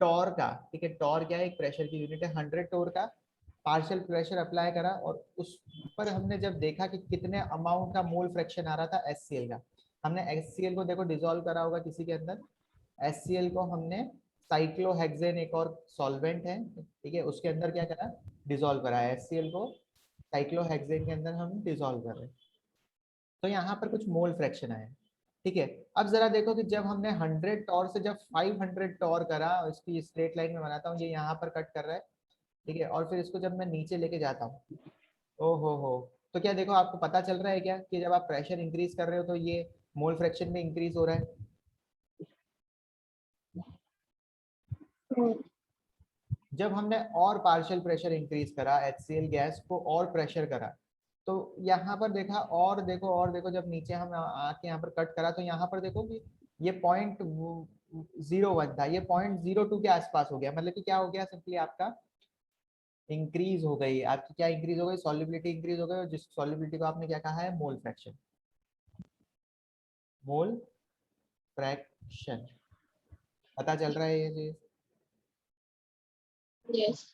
टॉर का, ठीक है, टॉर क्या है, एक प्रेशर की यूनिट है, 100 टॉर का पार्शियल प्रेशर अप्लाई करा, और उस पर हमने जब देखा कि कितने अमाउंट का मोल फ्रैक्शन आ रहा था HCl का, हमने HCl को देखो डिसॉल्व करा होगा किसी के अंदर, HCl को हमने साइक्लोहेक्सेन एक और सॉल्वेंट है, ठीक है, उसके अंदर क्या करा, डिसॉल्व करा है, HCl को साइक्लोहेक्सेन के अंदर हम डिसॉल्व कर रहे हैं, तो यहाँ पर कुछ मोल फ्रैक्शन आया, ठीक है। अब जरा देखो कि जब हमने 100 टॉर से जब 500 टॉर करा, इसकी स्ट्रेट लाइन में बनाता हूँ, ये यहाँ पर कट कर रहा है, ठीक है, और फिर इसको जब मैं नीचे लेके जाता हूँ, ओ हो, तो क्या देखो आपको पता चल रहा है क्या कि जब आप प्रेशर इंक्रीज कर रहे हो तो ये मोल फ्रैक्शन में इंक्रीज हो रहा है। जब हमने और पार्शियल प्रेशर इंक्रीज करा, HCl गैस को और प्रेशर करा, तो यहाँ पर देखा, और देखो जब नीचे हम आके यहाँ पर कट करा, तो यहाँ पर देखो कि ये 0.01 था, ये 0.02 के आसपास हो गया, मतलब कि क्या हो गया, सिंपली आपका इंक्रीज हो गई, आपकी क्या इंक्रीज हो गई, सॉल्युबिलिटी इंक्रीज हो गई, और जिस सॉल्युबिलिटी को आपने क्या कहा है, मोल फ्रैक्शन, मोल फ्रैक्शन, पता चल रहा है ये चीज, यस।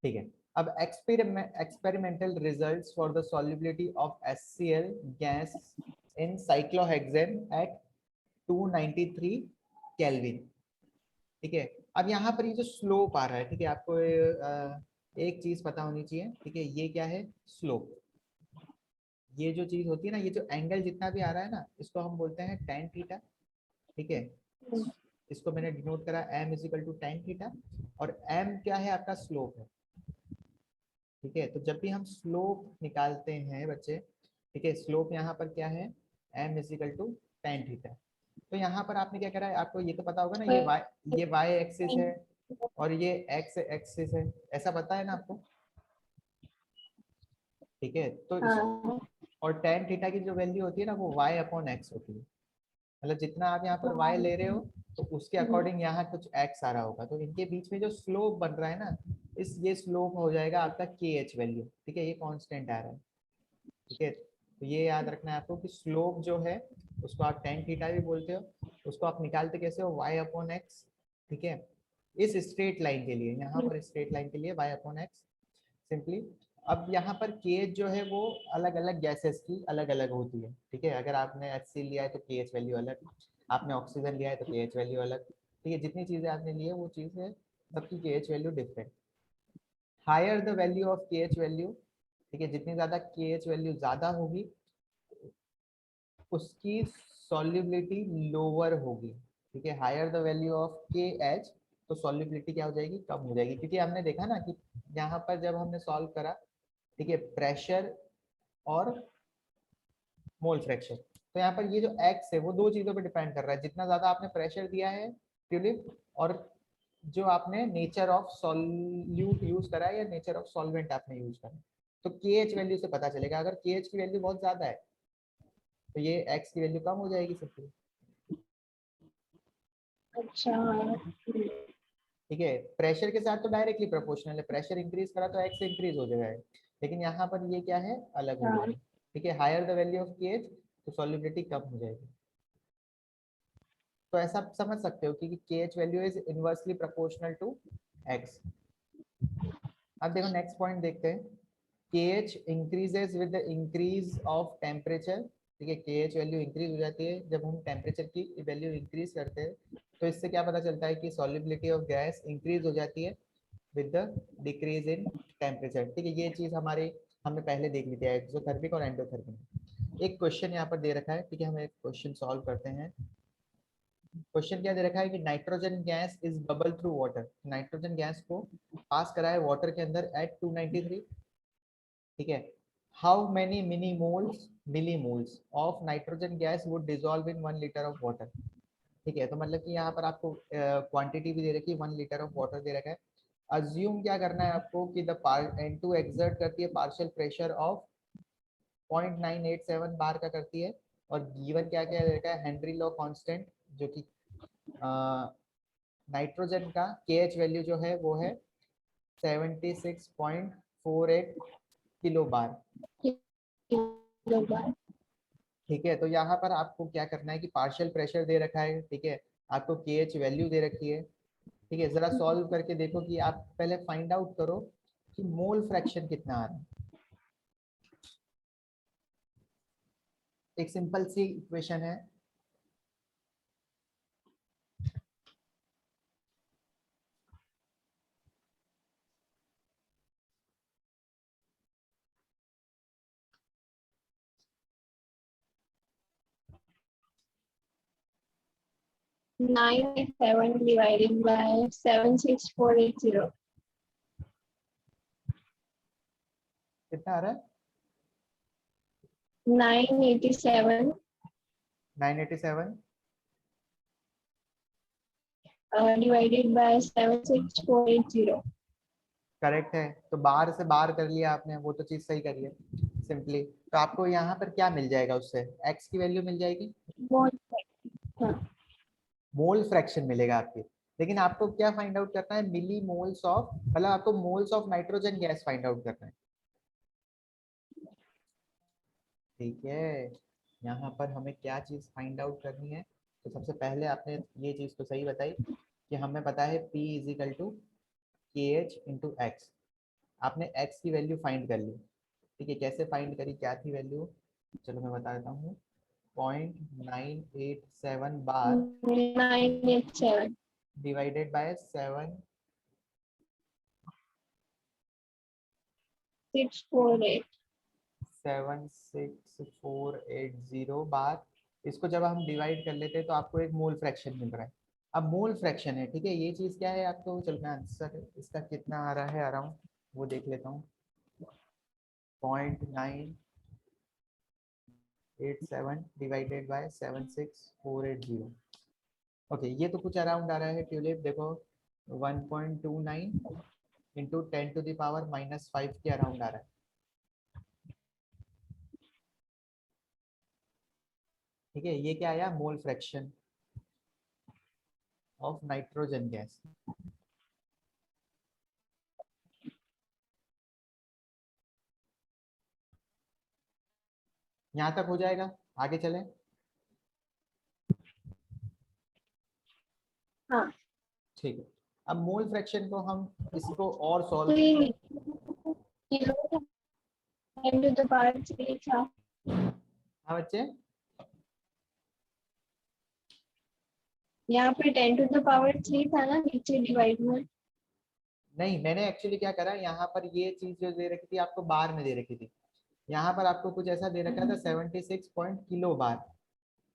ठीक है। अब experimental results for the solubility of HCl gas in cyclohexane at 293 kelvin, ठीक है। अब यहाँ पर ये जो स्लोप आ रहा है, ठीक है, आपको एक चीज पता होनी चाहिए, ठीक है, ये क्या है, स्लोप, ये जो चीज होती है ना, ये जो एंगल जितना भी आ रहा है ना, इसको हम बोलते हैं tan थीटा, ठीक है, इसको मैंने डिनोट करा m is equal to tan theta, और m क्या है, आपका स्लोप है, ठीक है। तो जब भी हम स्लोप निकालते हैं बच्चे, ठीक है, स्लोप यहाँ पर क्या है, m is equal to tan theta, तो यहाँ पर आपने क्या करा है, आपको ये तो पता होगा ना, ये y एक्सिस है और ये x एक्सिस है, ऐसा पता है ना आपको, ठीक है। तो हाँ। और tan थीटा की जो वैल्यू होती है ना, वो y अपॉन x होती है, मतलब जितना आप यहाँ पर y ले रहे हो, तो उसके अकॉर्डिंग यहाँ कुछ x आ रहा होगा, तो इनके बीच में जो स्लोप बन रहा है ना, ये स्लोप हो जाएगा आपका KH वैल्यू, ठीक है, ये कांस्टेंट आ रहा है, ठीक है। तो ये याद रखना है आपको कि स्लोप जो है उसको आप tan थीटा भी बोलते हो, उसको आप निकालते कैसे हो, y अपॉन x, ठीक है, इस स्ट्रेट लाइन के लिए, यहाँ पर स्ट्रेट लाइन के लिए y अपॉन x सिंपली। अब यहाँ पर KH जो है वो अलग अलग गैसेस की अलग अलग होती है, ठीक है, अगर आपने HCl लिया है तो KH वैल्यू अलग, आपने ऑक्सीजन लिया है तो KH वैल्यू अलग, ठीक है, जितनी चीजें आपने ली है वो चीज है, सबकी KH value different. Higher the value of KH value, ठीक है, जितनी ज्यादा KH वैल्यू ज्यादा होगी उसकी सॉल्युबिलिटी लोअर होगी, ठीक है, higher the value of KH, तो सॉल्युबिलिटी क्या हो जाएगी, कम हो जाएगी, क्योंकि हमने देखा ना कि यहाँ पर जब हमने सॉल्व करा, ठीक है, प्रेशर और मोल फ्रैक्शन, तो यहाँ पर ये जो एक्स है वो दो चीजों पर डिपेंड कर रहा है, जितना ज्यादा आपने प्रेशर दिया है ट्यूलिप, और जो आपने नेचर ऑफ सॉल्यूट यूज करा है या नेचर ऑफ सॉल्वेंट आपने यूज करा है, तो KH वैल्यू से पता चलेगा, अगर KH की वैल्यू बहुत ज्यादा है तो ये एक्स की वैल्यू कम हो जाएगी सबकी, अच्छा। ठीक है। प्रेशर के साथ तो डायरेक्टली प्रोपोर्शनल है, प्रेशर इंक्रीज करा तो एक्स इंक्रीज हो जाएगा, लेकिन यहाँ पर ये क्या है, अलग हो गया है, ठीक है, higher the value of KH तो सॉल्युबिलिटी कम हो जाएगी, तो ऐसा समझ सकते हो कि KH value is inversely proportional to x। अब देखो नेक्स्ट पॉइंट देखते हैं, KH increases with the increase of temperature, ठीक है, KH वैल्यू इंक्रीज हो जाती है जब हम टेम्परेचर की वैल्यू इंक्रीज करते हैं, तो इससे क्या पता चलता है कि सॉल्युबिलिटी ऑफ गैस इंक्रीज हो जाती है with the decrease in temperature, ठीक है, ये चीज हमारे हमने पहले देख ली थी एक्सोथर्मिक और एंडोथर्मिक। एक क्वेश्चन यहाँ पर दे रखा है, ठीक है, हम एक क्वेश्चन सॉल्व करते हैं। क्वेश्चन क्या दे रखा है कि nitrogen gas is bubble through water, nitrogen gas को पास करा है वाटर के अंदर एट 293, ठीक है, how many millimoles of nitrogen gas would dissolve in 1 litre of water, ठीक है, तो मतलब कि यहाँ पर आपको क्वांटिटी भी दे रखी है, 1 लीटर ऑफ वाटर दे रखा है। अज्यूम क्या करना है आपको कि द N2 एक्सर्ट करती है पार्शियल प्रेशर ऑफ 0.987 बार का करती है, और गिवन क्या क्या रहता है, हेनरी लॉ कांस्टेंट, जो कि नाइट्रोजन का KH वैल्यू जो है वो है 76.48 किलो बार, ठीक है। तो यहाँ पर आपको क्या करना है कि पार्शियल प्रेशर दे रखा है, ठीक है, आपको KH वैल्यू दे रखी है, ठीक है, जरा सॉल्व करके देखो कि आप पहले फाइंड आउट करो कि मोल फ्रैक्शन कितना आ रहा है। एक सिंपल सी इक्वेशन है, 987 divided by 76480. कितना आ रहा है? 987 987 divided by 76480. करेक्ट है। तो बाहर से बाहर कर लिया आपने, वो तो चीज सही करी है सिंपली। तो आपको यहाँ पर क्या मिल जाएगा, उससे एक्स की वैल्यू मिल जाएगी, More. हाँ, मोल फ्रैक्शन मिलेगा आपकी। लेकिन आपको क्या फाइंड आउट करना है, मिली मोल्स ऑफ, मतलब आपको moles of nitrogen gas find out करना है। ठीक है, यहाँ पर हमें क्या चीज फाइंड आउट करनी है। तो सबसे पहले आपने ये चीज तो सही बताई कि हमें पता है P इज इक्वल टू के एच इंटू एक्स। आपने x की वैल्यू फाइंड कर ली। ठीक है, कैसे फाइंड करी, क्या थी वैल्यू, चलो मैं बता देता हूँ। 0.987 बार 987. Divided by 7 648. 76480 बार। इसको जब हम डिवाइड कर लेते हैं तो आपको एक मोल फ्रैक्शन मिल रहा है। अब मोल फ्रैक्शन है, ठीक है, ये चीज क्या है आपको, चलो मैं आंसर इसका कितना आ रहा है अराउंड वो देख लेता हूँ। 0.987 डिवाइडेड बाय 76480। ओके, ये तो कुछ अराउंड आ रहा है ट्यूलिप, देखो 1.29 इंटू 10⁻⁻5 के अराउंड आ रहा है। ठीक है, ये क्या आया, मोल फ्रैक्शन ऑफ नाइट्रोजन गैस। यहाँ तक हो जाएगा, आगे चलें। हाँ, ठीक है, अब मोल फ्रैक्शन को हम इसको और तो सॉल्व करते ये हैं। किलो 10⁻³ था। हाँ बच्चे, यहाँ पे 10⁻³ था ना नीचे डिवाइड में। नहीं मैंने एक्चुअली क्या करा, यहाँ पर ये चीज जो दे रखी थी आपको बार में दे रखी थी, यहाँ पर आपको कुछ ऐसा दे रखा था 76 पॉइंट किलो बार।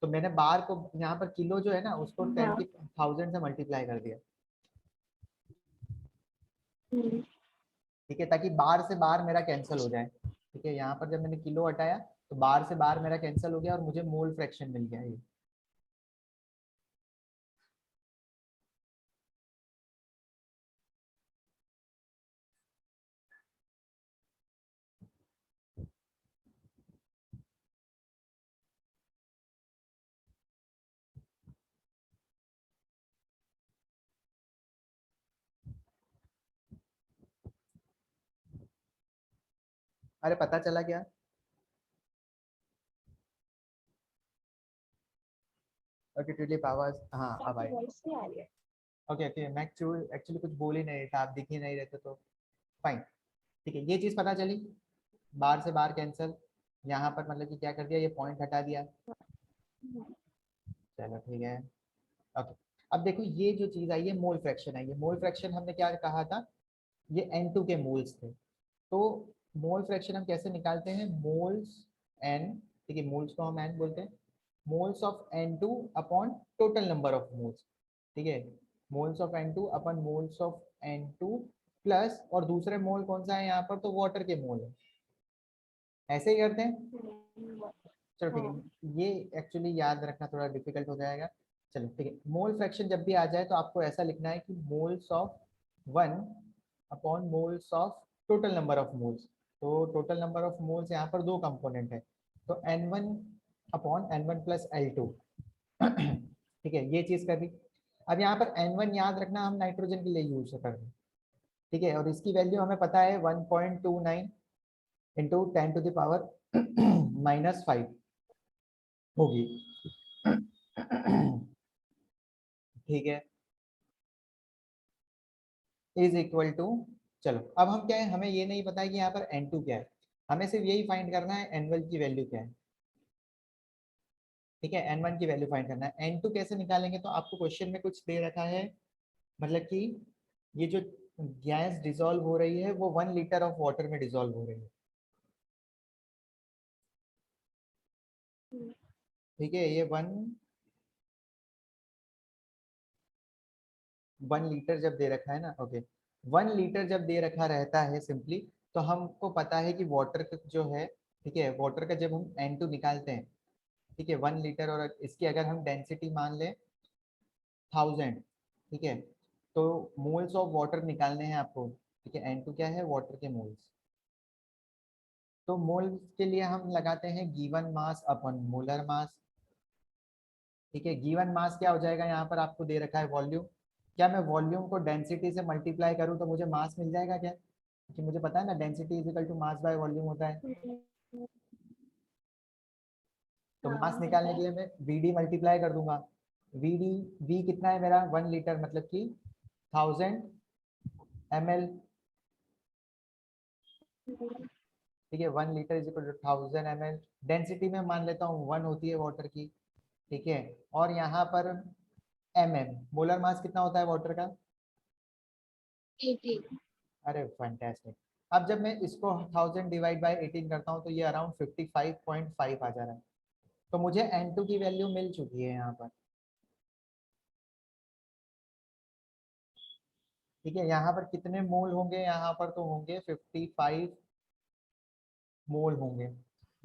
तो मैंने बार को यहाँ पर किलो जो है ना उसको 10 की हाँ। 1000 से मल्टीप्लाई कर दिया। हम्म, ठीक है, ताकि बार से बार मेरा कैंसिल हो जाए। ठीक है, यहाँ पर जब मैंने किलो हटाया तो बार से बार मेरा कैंसिल हो गया और मुझे मोल फ्रैक्शन मिल गया ये। अरे पता चला क्या? ओके ट्यूलिप आवाज, हाँ अब आपकी आई। वॉइस नहीं आ रही है। ओके ओके, मैं एक्चुअली कुछ बोल ही नहीं रहा था, आप दिख ही नहीं रहते तो फाइन। ठीक है, ये चीज पता चली, बार से बार कैंसिल, यहाँ पर मतलब कि क्या कर दिया, ये पॉइंट हटा दिया। चलो ठीक है, ओके। अब देखो ये जो चीज आई है मोल फ्रैक्शन आई है, मोल फ्रैक्शन हमने क्या कहा था, ये N2 के मोल्स थे। तो मोल फ्रैक्शन हम कैसे निकालते हैं, मोल्स N, ठीक है, मोल्स को हम N बोलते हैं, moles of N2 upon total number of moles. ठीक है, moles of N2 upon moles of N2 plus, और दूसरे मोल कौन सा है यहाँ पर, तो वाटर के मोल है। ऐसे ही करते हैं। चलो ठीक हाँ। है, ये एक्चुअली याद रखना थोड़ा डिफिकल्ट हो जाएगा। चलो ठीक है, मोल फ्रैक्शन जब भी आ जाए तो आपको ऐसा लिखना है कि moles of one upon moles of total number of moles. तो टोटल नंबर ऑफ मोल्स यहाँ पर दो कंपोनेंट है, तो N1 upon N1 plus L2। ठीक है, ये चीज कर दी। अब यहाँ पर N1 याद रखना हम नाइट्रोजन के लिए यूज कर रहे हैं। ठीक है, और इसकी वैल्यू हमें पता है 1.29 इंटू 10⁻⁻5 होगी। ठीक है, इज इक्वल टू, चलो अब हम क्या है, हमें ये नहीं पता है कि यहाँ पर N2 क्या है, हमें सिर्फ यही फाइंड करना है N1 की वैल्यू क्या है। ठीक है, N1 की वैल्यू फाइंड करना है। N2 कैसे निकालेंगे, तो आपको क्वेश्चन में कुछ दे रखा है, मतलब कि ये जो गैस डिसॉल्व हो रही है वो 1 लीटर ऑफ वाटर में डिसॉल्व हो रही है। ठीक है, ये 1 1 लीटर जब दे रखा है ना, ओके, 1 लीटर जब दे रखा रहता है सिंपली, तो हमको पता है कि वाटर का जो है, ठीक है, वाटर का जब हम N2 निकालते हैं, ठीक है, 1 लीटर, और इसकी अगर हम डेंसिटी मान लें 1000, ठीक है, तो मोल्स ऑफ वाटर निकालने हैं आपको, ठीक है, N2 क्या है, वाटर के मोल्स। तो मोल्स के लिए हम लगाते हैं given mass upon molar mass, ठीक है। गिवन मास क्या हो जाएगा, यहाँ पर आपको दे रखा है वॉल्यूम, क्या मैं वॉल्यूम को डेंसिटी से मल्टीप्लाई करूँ तो मुझे मास मिल जाएगा क्या, क्योंकि मुझे पता है ना density is equal to mass by volume होता है। तो मास हाँ पता निकालने के है। लिए मैं वीडी मल्टीप्लाई कर दूंगा, वीडी, वी कितना है मेरा, 1 लीटर मतलब कि 1000 ml, ठीक है, 1 litre is equal to 1000 ml। Density में मान लेता हूँ 1 होती है वाटर की, ठीक है, और यहाँ पर मोलर मास कितना होता है वाटर का, 80। अरे फैंटास्टिक। अब जब मैं इसको 1000 डिवाइड बाय 18 करता हूँ तो ये अराउंड 55.5 आ जा रहा है। तो मुझे N2 की वैल्यू मिल चुकी है यहाँ पर, ठीक है। यहाँ पर कितने मोल होंगे, यहाँ पर तो होंगे 55 मोल होंगे,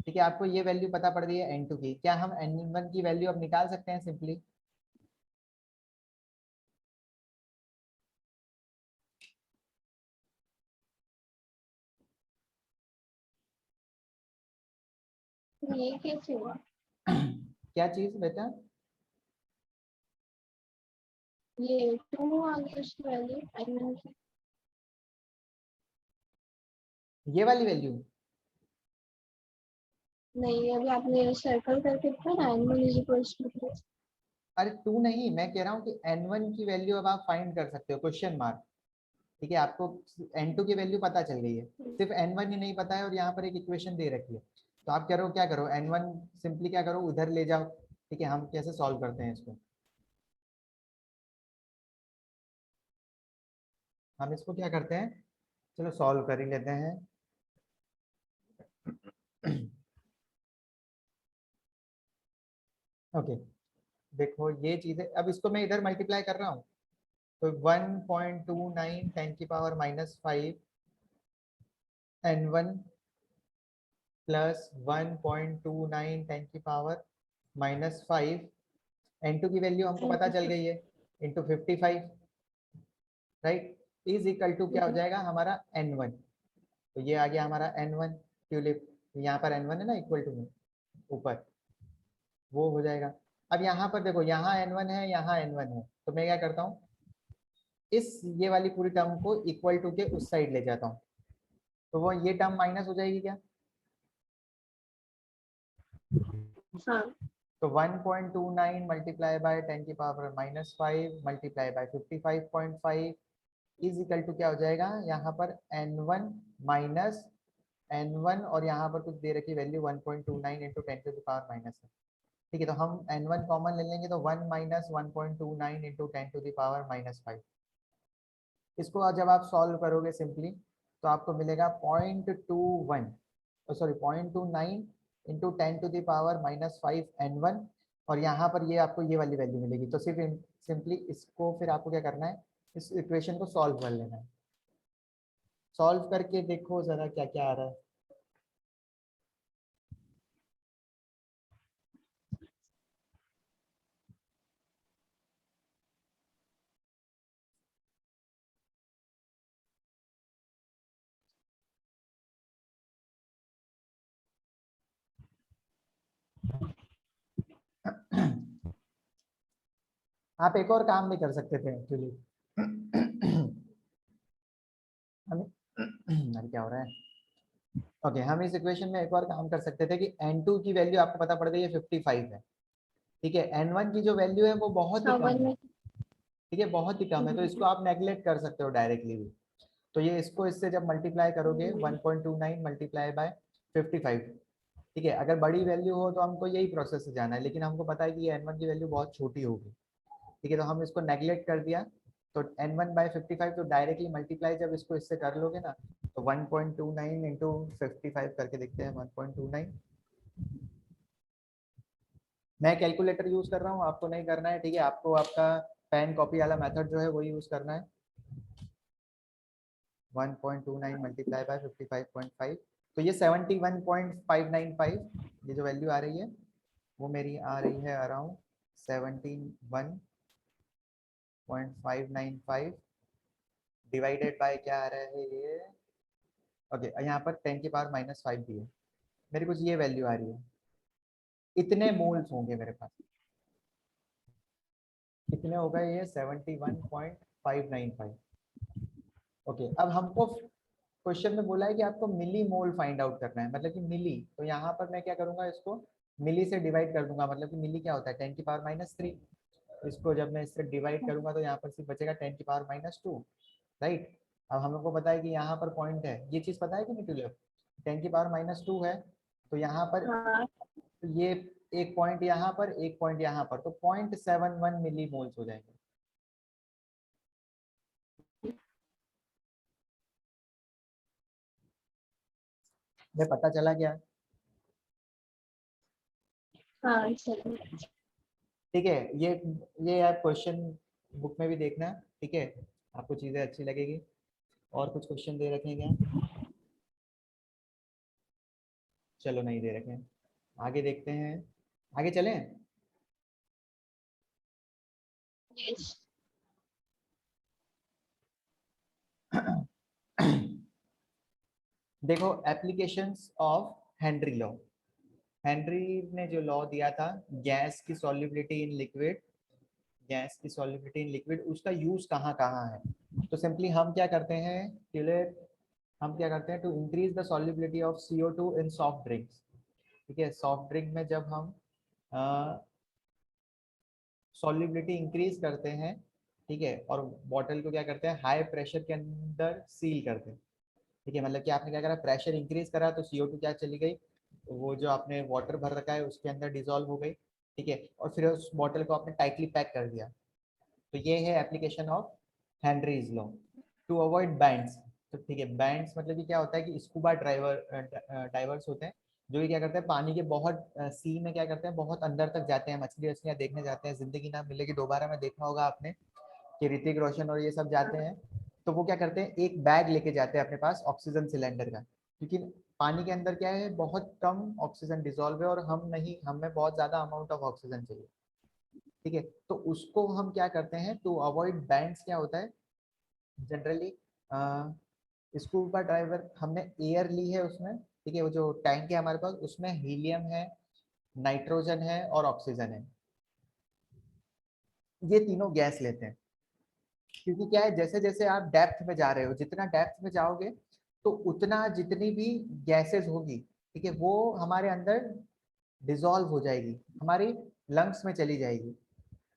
ठीक है। आपको ये वैल्यू पता पड़ गई है N2 की, क्या हम N1 की वैल्यू अब निकाल सकते हैं सिंपली, ये कैसे हुआ? क्या चीज बेटा, ये 2 आ गया उसकी वैल्यू N1 की। ये वाली वैल्यू, नहीं, अभी आपने सर्कल करके था ना, N1 इज इक्वल्स टू। अरे 2 नहीं, मैं कह रहा हूँ कि N1 की वैल्यू अब आप फाइंड कर सकते हो, क्वेश्चन मार्क, ठीक है। आपको N2 की वैल्यू पता चल गई है, सिर्फ N1 ही नहीं पता है, और यहाँ पर एक इक्वेशन दे रखी है। तो आप करो क्या करो, N1 सिंपली क्या करो, उधर ले जाओ, ठीक है। हम कैसे सॉल्व करते हैं इसको, हम इसको क्या करते हैं, चलो सॉल्व कर ही लेते हैं। ओके, देखो ये चीज़ है, अब इसको मैं इधर मल्टीप्लाई कर रहा हूँ, तो 1.29 10 की पावर -5 N1 प्लस 1.29 10 की पावर -5 N2 की वैल्यू हमको पता चल गई है, into 55, right, is equal to क्या हो जाएगा हमारा N1। तो ये आ गया हमारा N1 ट्यूलिप, यहाँ पर N1 है ना इक्वल टू में ऊपर, वो हो जाएगा। अब यहाँ पर देखो, यहाँ N1 है, यहाँ N1 है, तो मैं क्या करता हूँ, इस ये वाली पूरी टर्म को इक्वल टू के उस साइड ले जाता हूँ, तो वो ये टर्म माइनस हो जाएगी क्या, हाँ। तो 1.29 मल्टीप्लाई बाय 10 की power -5 multiply by 55.5 is equal to क्या हो जाएगा, यहाँ पर N1 माइनस N1, और यहाँ पर कुछ दे रखी value 1.29 into 10 to the power minus है, ठीक है। तो हम N1 कॉमन ले लेंगे, तो 1 minus 1.29 into 10 to the power -5। इसको जब आप सॉल्व करोगे सिंपली, तो आपको मिलेगा 0.21, sorry 0.29 into 10 to the power -5 N1, और यहाँ पर ये आपको ये वाली वैल्यू मिलेगी। तो सिर्फ सिंपली इसको फिर आपको क्या करना है, इस इक्वेशन को सॉल्व कर लेना है, सॉल्व करके देखो जरा क्या क्या आ रहा है। आप एक और काम भी कर सकते थे एक्चुअली, हम अरे क्या हो रहा है, ओके, हम इस इक्वेशन में एक और काम कर सकते थे कि N2 की वैल्यू आपको पता पड़ गई है 55 है, ठीक है। N1 की जो वैल्यू है वो बहुत ही हाँ कम 1 है, में। ठीक है, बहुत ही कम है, तो इसको आप नेगलेक्ट कर सकते हो डायरेक्टली भी। तो ये इसको इससे जब मल्टीप्लाई करोगे 1.29 मल्टीप्लाई बाय 55, ठीक है, अगर बड़ी वैल्यू हो तो हमको यही प्रोसेस से जाना है, लेकिन हमको पता है कि ये N1 की वैल्यू बहुत छोटी होगी, ठीक है, तो हम इसको नेगलेक्ट कर दिया। तो N1 बाय 55, तो डायरेक्टली मल्टीप्लाई जब इसको इससे कर लोगे ना, तो 1.29 इंटू 55 करके देखते हैं, 1.29, मैं कैलकुलेटर यूज कर रहा हूँ, आपको नहीं करना है, ठीक है, आपको आपका पेन कॉपी वाला मेथड जो है वही यूज करना है। 1.29 मल्टीप्लाई बाय 55.5, तो ये 71.595, ये जो वैल्यू आ रही है वो मेरी आ रही है अराउंड 71.595 डिवाइडेड बाय क्या आ रहा है ये, ओके यहाँ पर 10 की पावर -5 भी है, मेरे कुछ ये वैल्यू आ रही है, इतने मोल्स होंगे मेरे पास, कितने हो गए ये 71.595। ओके अब हमको क्वेश्चन में बोला है कि आपको मिली मोल फाइंड आउट करना है, मतलब कि मिली, तो यहाँ पर मैं क्या करूंगा, इसको मिली से डिवाइड कर दूंगा, मतलब कि मिली क्या होता है 10 की पावर -3, इसको जब मैं इससे डिवाइड करूंगा तो यहाँ पर सिर्फ बचेगा 10 की पावर -2, राइट। अब हम लोग को पता है कि यहाँ पर पॉइंट है, ये चीज पता है कि नहीं टूलिप, 10 की पावर -2 है, तो यहाँ पर हाँ ये एक पॉइंट यहाँ पर, एक पॉइंट यहाँ पर, तो 0.71 मिली मोल्स हो जाएंगे। मैं पता चला क्या, हाँ चलो। ठीक है। ये आप क्वेश्चन बुक में भी देखना, ठीक है, आपको चीजें अच्छी लगेगी। और कुछ क्वेश्चन दे रखे हैं क्या, चलो नहीं दे रखे हैं, आगे देखते हैं, आगे चलें। यस। देखो applications of Henry law, Henry ने जो लॉ दिया था गैस की सॉल्युबिलिटी इन लिक्विड, गैस की सॉल्युबिलिटी इन लिक्विड, उसका यूज कहाँ कहाँ है। तो सिंपली हम क्या करते हैं, हम क्या करते हैं, to increase the solubility of CO2 in soft drinks, ठीक है, सॉफ्ट ड्रिंक में जब हम सॉल्युबिलिटी इंक्रीज करते हैं, ठीक है, और बॉटल को क्या करते हैं हाई प्रेशर के अंदर सील करते हैं, ठीक है, मतलब कि आपने क्या करा, प्रेशर इंक्रीज करा तो CO2 क्या चली गई, वो जो आपने वाटर भर रखा है उसके अंदर डिजोल्व हो गई, ठीक है, और फिर उस बॉटल को आपने टाइटली पैक कर दिया। तो ये है application of Henry's law to avoid bends. तो ठीक है, बैंड्स मतलब कि क्या होता है कि स्कूबा डाइवर्स होते हैं, जो ये क्या करते हैं पानी के बहुत सी में क्या करते हैं बहुत अंदर तक जाते हैं, मछली वछलियाँ देखने जाते हैं, जिंदगी ना मिलेगी दोबारा में, देखा होगा आपने कि ऋतिक रोशन और ये सब जाते हैं, तो वो क्या करते हैं एक बैग लेके जाते हैं अपने पास ऑक्सीजन सिलेंडर का, क्योंकि पानी के अंदर क्या है बहुत कम ऑक्सीजन डिजोल्व है और हम नहीं, हमें बहुत ज्यादा अमाउंट ऑफ ऑक्सीजन चाहिए, ठीक है, तो उसको हम क्या करते हैं टू अवॉइड बैंड्स, क्या होता है जनरली स्कूबा ड्राइवर हमने एयर ली है उसमें, ठीक है, वो जो टैंक है हमारे पास उसमें हीलियम है, नाइट्रोजन है और ऑक्सीजन है, ये तीनों गैस लेते हैं, क्योंकि क्या है जैसे जैसे आप डेप्थ में जा रहे हो, जितना डेप्थ में जाओगे तो उतना जितनी भी गैसेस होगी, ठीक है, वो हमारे अंदर डिजोल्व हो जाएगी, हमारी लंग्स में चली जाएगी,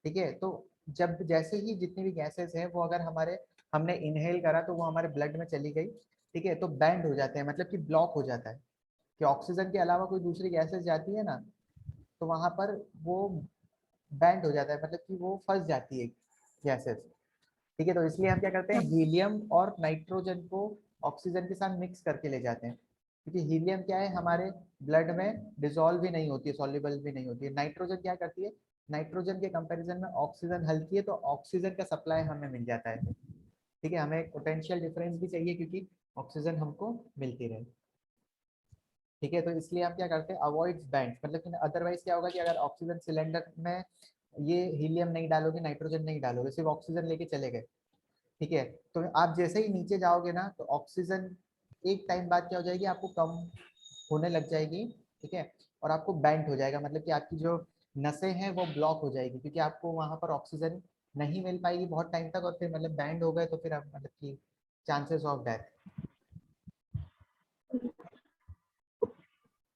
ठीक है, तो जब जैसे ही जितनी भी गैसेस हैं वो अगर हमारे हमने इनहेल करा तो वो हमारे ब्लड में चली गई, ठीक है, तो बैंड हो जाते हैं, मतलब कि ब्लॉक हो जाता है, कि ऑक्सीजन के अलावा कोई दूसरी गैसेस जाती है ना, तो वहां पर वो बैंड हो जाता है, मतलब कि वो फंस जाती है गैसेस, ठीक है, तो इसलिए हम क्या करते हैं हीलियम और नाइट्रोजन को ऑक्सीजन के साथ मिक्स करके ले जाते हैं, क्योंकि हीलियम क्या है हमारे ब्लड में डिसॉल्व भी नहीं होती है, सॉल्युबल भी नहीं होती है, नाइट्रोजन क्या करती है, नाइट्रोजन के कंपैरिजन में ऑक्सीजन हल्की है, तो ऑक्सीजन का सप्लाई हमें मिल जाता है, ठीक है, हमें पोटेंशियल डिफरेंस भी चाहिए क्योंकि ऑक्सीजन हमको मिलती रहे, ठीक है, तो इसलिए हम क्या करते हैं अवॉइड बैंड, मतलब कि अदरवाइज क्या होगा कि अगर ऑक्सीजन सिलेंडर में ये हीलियम नहीं डालोगे, नाइट्रोजन नहीं डालोगे, सिर्फ ऑक्सीजन लेके चले गए, ठीक है, तो आप जैसे ही नीचे जाओगे ना तो ऑक्सीजन एक टाइम बाद क्या हो जाएगी आपको कम होने लग जाएगी, ठीक है, और आपको बैंड हो जाएगा, मतलब कि आपकी जो नसें हैं वो ब्लॉक हो जाएगी, क्योंकि आपको वहां पर ऑक्सीजन नहीं मिल पाएगी बहुत टाइम तक, और फिर मतलब बैंड हो गए तो फिर आप मतलब कि चांसेस ऑफ डेथ,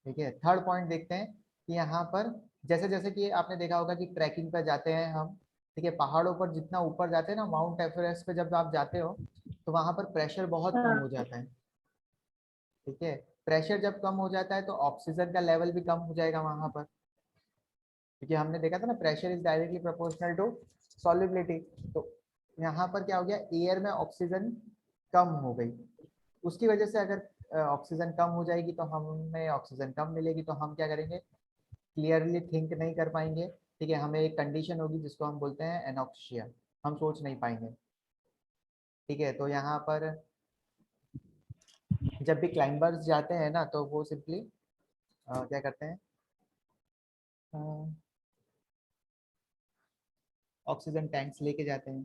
ठीक है। थर्ड पॉइंट देखते हैं कि यहाँ पर जैसे जैसे कि आपने देखा होगा कि ट्रैकिंग पर जाते हैं हम, ठीक है, पहाड़ों पर जितना ऊपर जाते हैं ना, माउंट एवरेस्ट पे जब आप जाते हो तो वहां पर प्रेशर बहुत कम हो हाँ जाता है, ठीक है, प्रेशर जब कम हो जाता है तो ऑक्सीजन का लेवल भी कम हो जाएगा वहां पर, क्योंकि हमने देखा था ना pressure is directly proportional to solubility, तो यहाँ पर क्या हो गया एयर में ऑक्सीजन कम हो गई, उसकी वजह से अगर ऑक्सीजन कम हो जाएगी तो हमें ऑक्सीजन कम मिलेगी, तो हम क्या करेंगे क्लियरली थिंक नहीं कर पाएंगे, ठीक है, हमें एक कंडीशन होगी जिसको हम बोलते हैं एनॉक्सिया, हम सोच नहीं पाएंगे। ठीक है, तो यहाँ पर जब भी क्लाइंबर्स जाते हैं ना तो वो सिंपली क्या करते हैं, ऑक्सीजन टैंक्स लेके जाते हैं।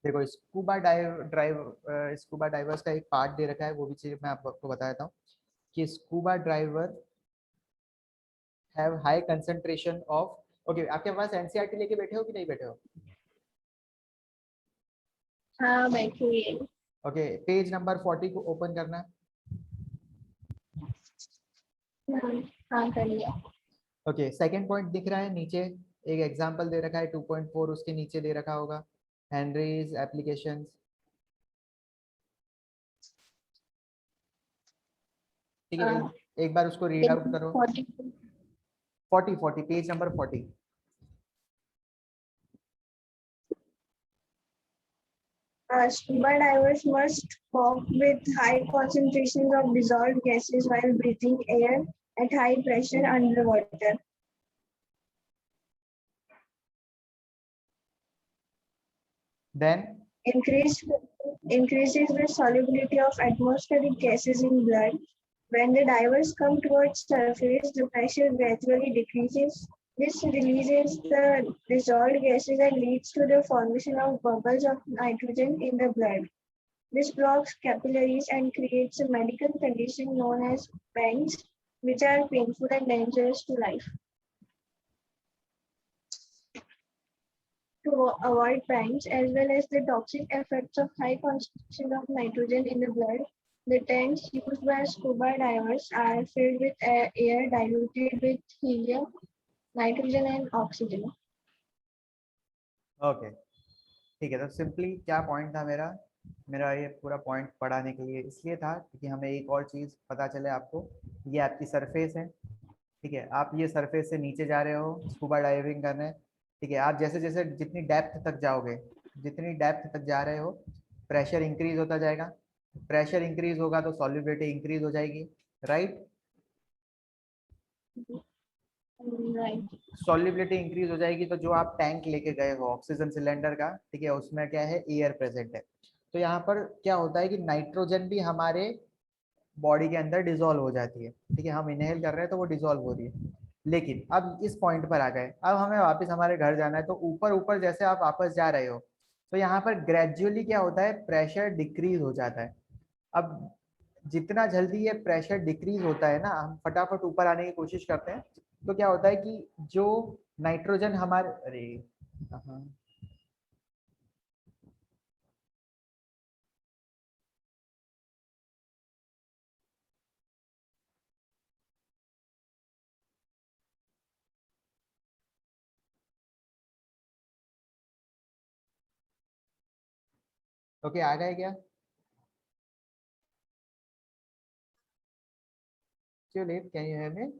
देखो स्कूबा डाइवर्स का एक पार्ट दे रखा है, वो भी चीज मैं आपको बता देता हूँ कि scuba diver have high concentration of. Okay, आपके पास एनसीईआरटी लेके बैठे हो कि नहीं बैठे हो? हाँ बैठी हुई है। ओके, पेज नंबर 40 को ओपन करना है। हाँ हाँ कर लिया। ओके, सेकंड पॉइंट दिख रहा है नीचे, एक एग्जांपल दे रखा है 2.4, उसके नीचे दे रखा होगा हेनरीज एप्लीकेशंस। ठीक है, हाँ एक बार उसको रीड आउट करो। 40। 40 page number 40। Scuba divers must cope with high concentrations of dissolved gases while breathing air at high pressure underwater. Then Increased, increases the solubility of atmospheric gases in blood. When the divers come towards surface, the pressure gradually decreases. This releases the dissolved gases and leads to the formation of bubbles of nitrogen in the blood. This blocks capillaries and creates a medical condition known as pangs, which are painful and dangerous to life. To avoid pangs as well as the toxic effects of high concentration of nitrogen in the blood, the tanks used by scuba divers are filled with air diluted with helium, nitrogen, and oxygen. Okay, ठीक है, तो simply क्या point था मेरा, मेरा ये पूरा point पढ़ाने के लिए इसलिए था क्योंकि हमें एक और चीज़ पता चले आपको। ये आपकी सरफेस है, ठीक है, आप ये सरफेस से नीचे जा रहे हो स्कूबा डाइविंग करने। ठीक है, आप जैसे जैसे जितनी डेप्थ तक जाओगे, जितनी डेप्थ तक जा रहे हो, प्रेशर इंक्रीज होता जाएगा। प्रेशर इंक्रीज होगा तो सॉल्युबिलिटी इंक्रीज हो जाएगी, राइट? Right. सॉल्युबिलिटी इंक्रीज हो जाएगी तो जो आप टैंक लेके गए हो ऑक्सीजन सिलेंडर का, ठीक है, उसमें क्या है, एयर प्रेजेंट है। तो यहाँ पर क्या होता है कि नाइट्रोजन भी हमारे बॉडी के अंदर डिजोल्व हो जाती है। ठीक है, हम इनहेल कर रहे हैं तो वो डिजोल्व हो रही है। लेकिन अब इस पॉइंट पर आ गए, अब हमें वापस हमारे घर जाना है, तो ऊपर ऊपर जैसे आप वापस जा रहे हो तो यहाँ पर ग्रेजुअली क्या होता है, प्रेशर डिक्रीज हो जाता है। अब जितना जल्दी ये प्रेशर डिक्रीज होता है ना, हम फटाफट ऊपर आने की कोशिश करते हैं, तो क्या होता है कि जो नाइट्रोजन हमारे, अरे हाँ, ओके, आ गए क्या? क्यों late, can you hear me?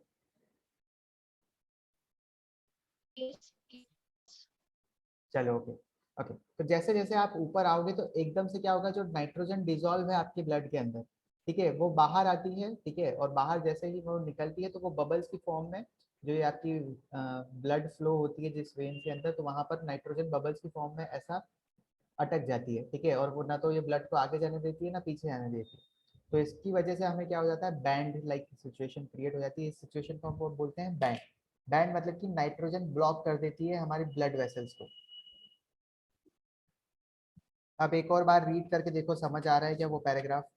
चलो, ओके। ओके, तो जैसे जैसे आप ऊपर आओगे तो एकदम से क्या होगा, जो नाइट्रोजन डिजोल्व है आपके ब्लड के अंदर, ठीक है, वो बाहर आती है। ठीक है, और बाहर जैसे ही वो निकलती है तो वो बबल्स की फॉर्म में, जो ये आपकी ब्लड फ्लो होती है जिस वेन के अंदर, तो वहां पर नाइट्रोजन बबल्स की फॉर्म में ऐसा अटक जाती है। ठीक है, और वो ना तो ये ब्लड को आगे जाने देती है ना पीछे आने देती है। तो इसकी वजह से हमें क्या हो जाता है, बैंड लाइक सिचुएशन क्रिएट हो जाती है। इस सिचुएशन को हम बोलते हैं बैंड। बैंड मतलब कि नाइट्रोजन ब्लॉक कर देती है हमारी ब्लड वेसल्स को। आप एक और बार रीड करके देखो, समझ आ रहा है क्या वो पैराग्राफ?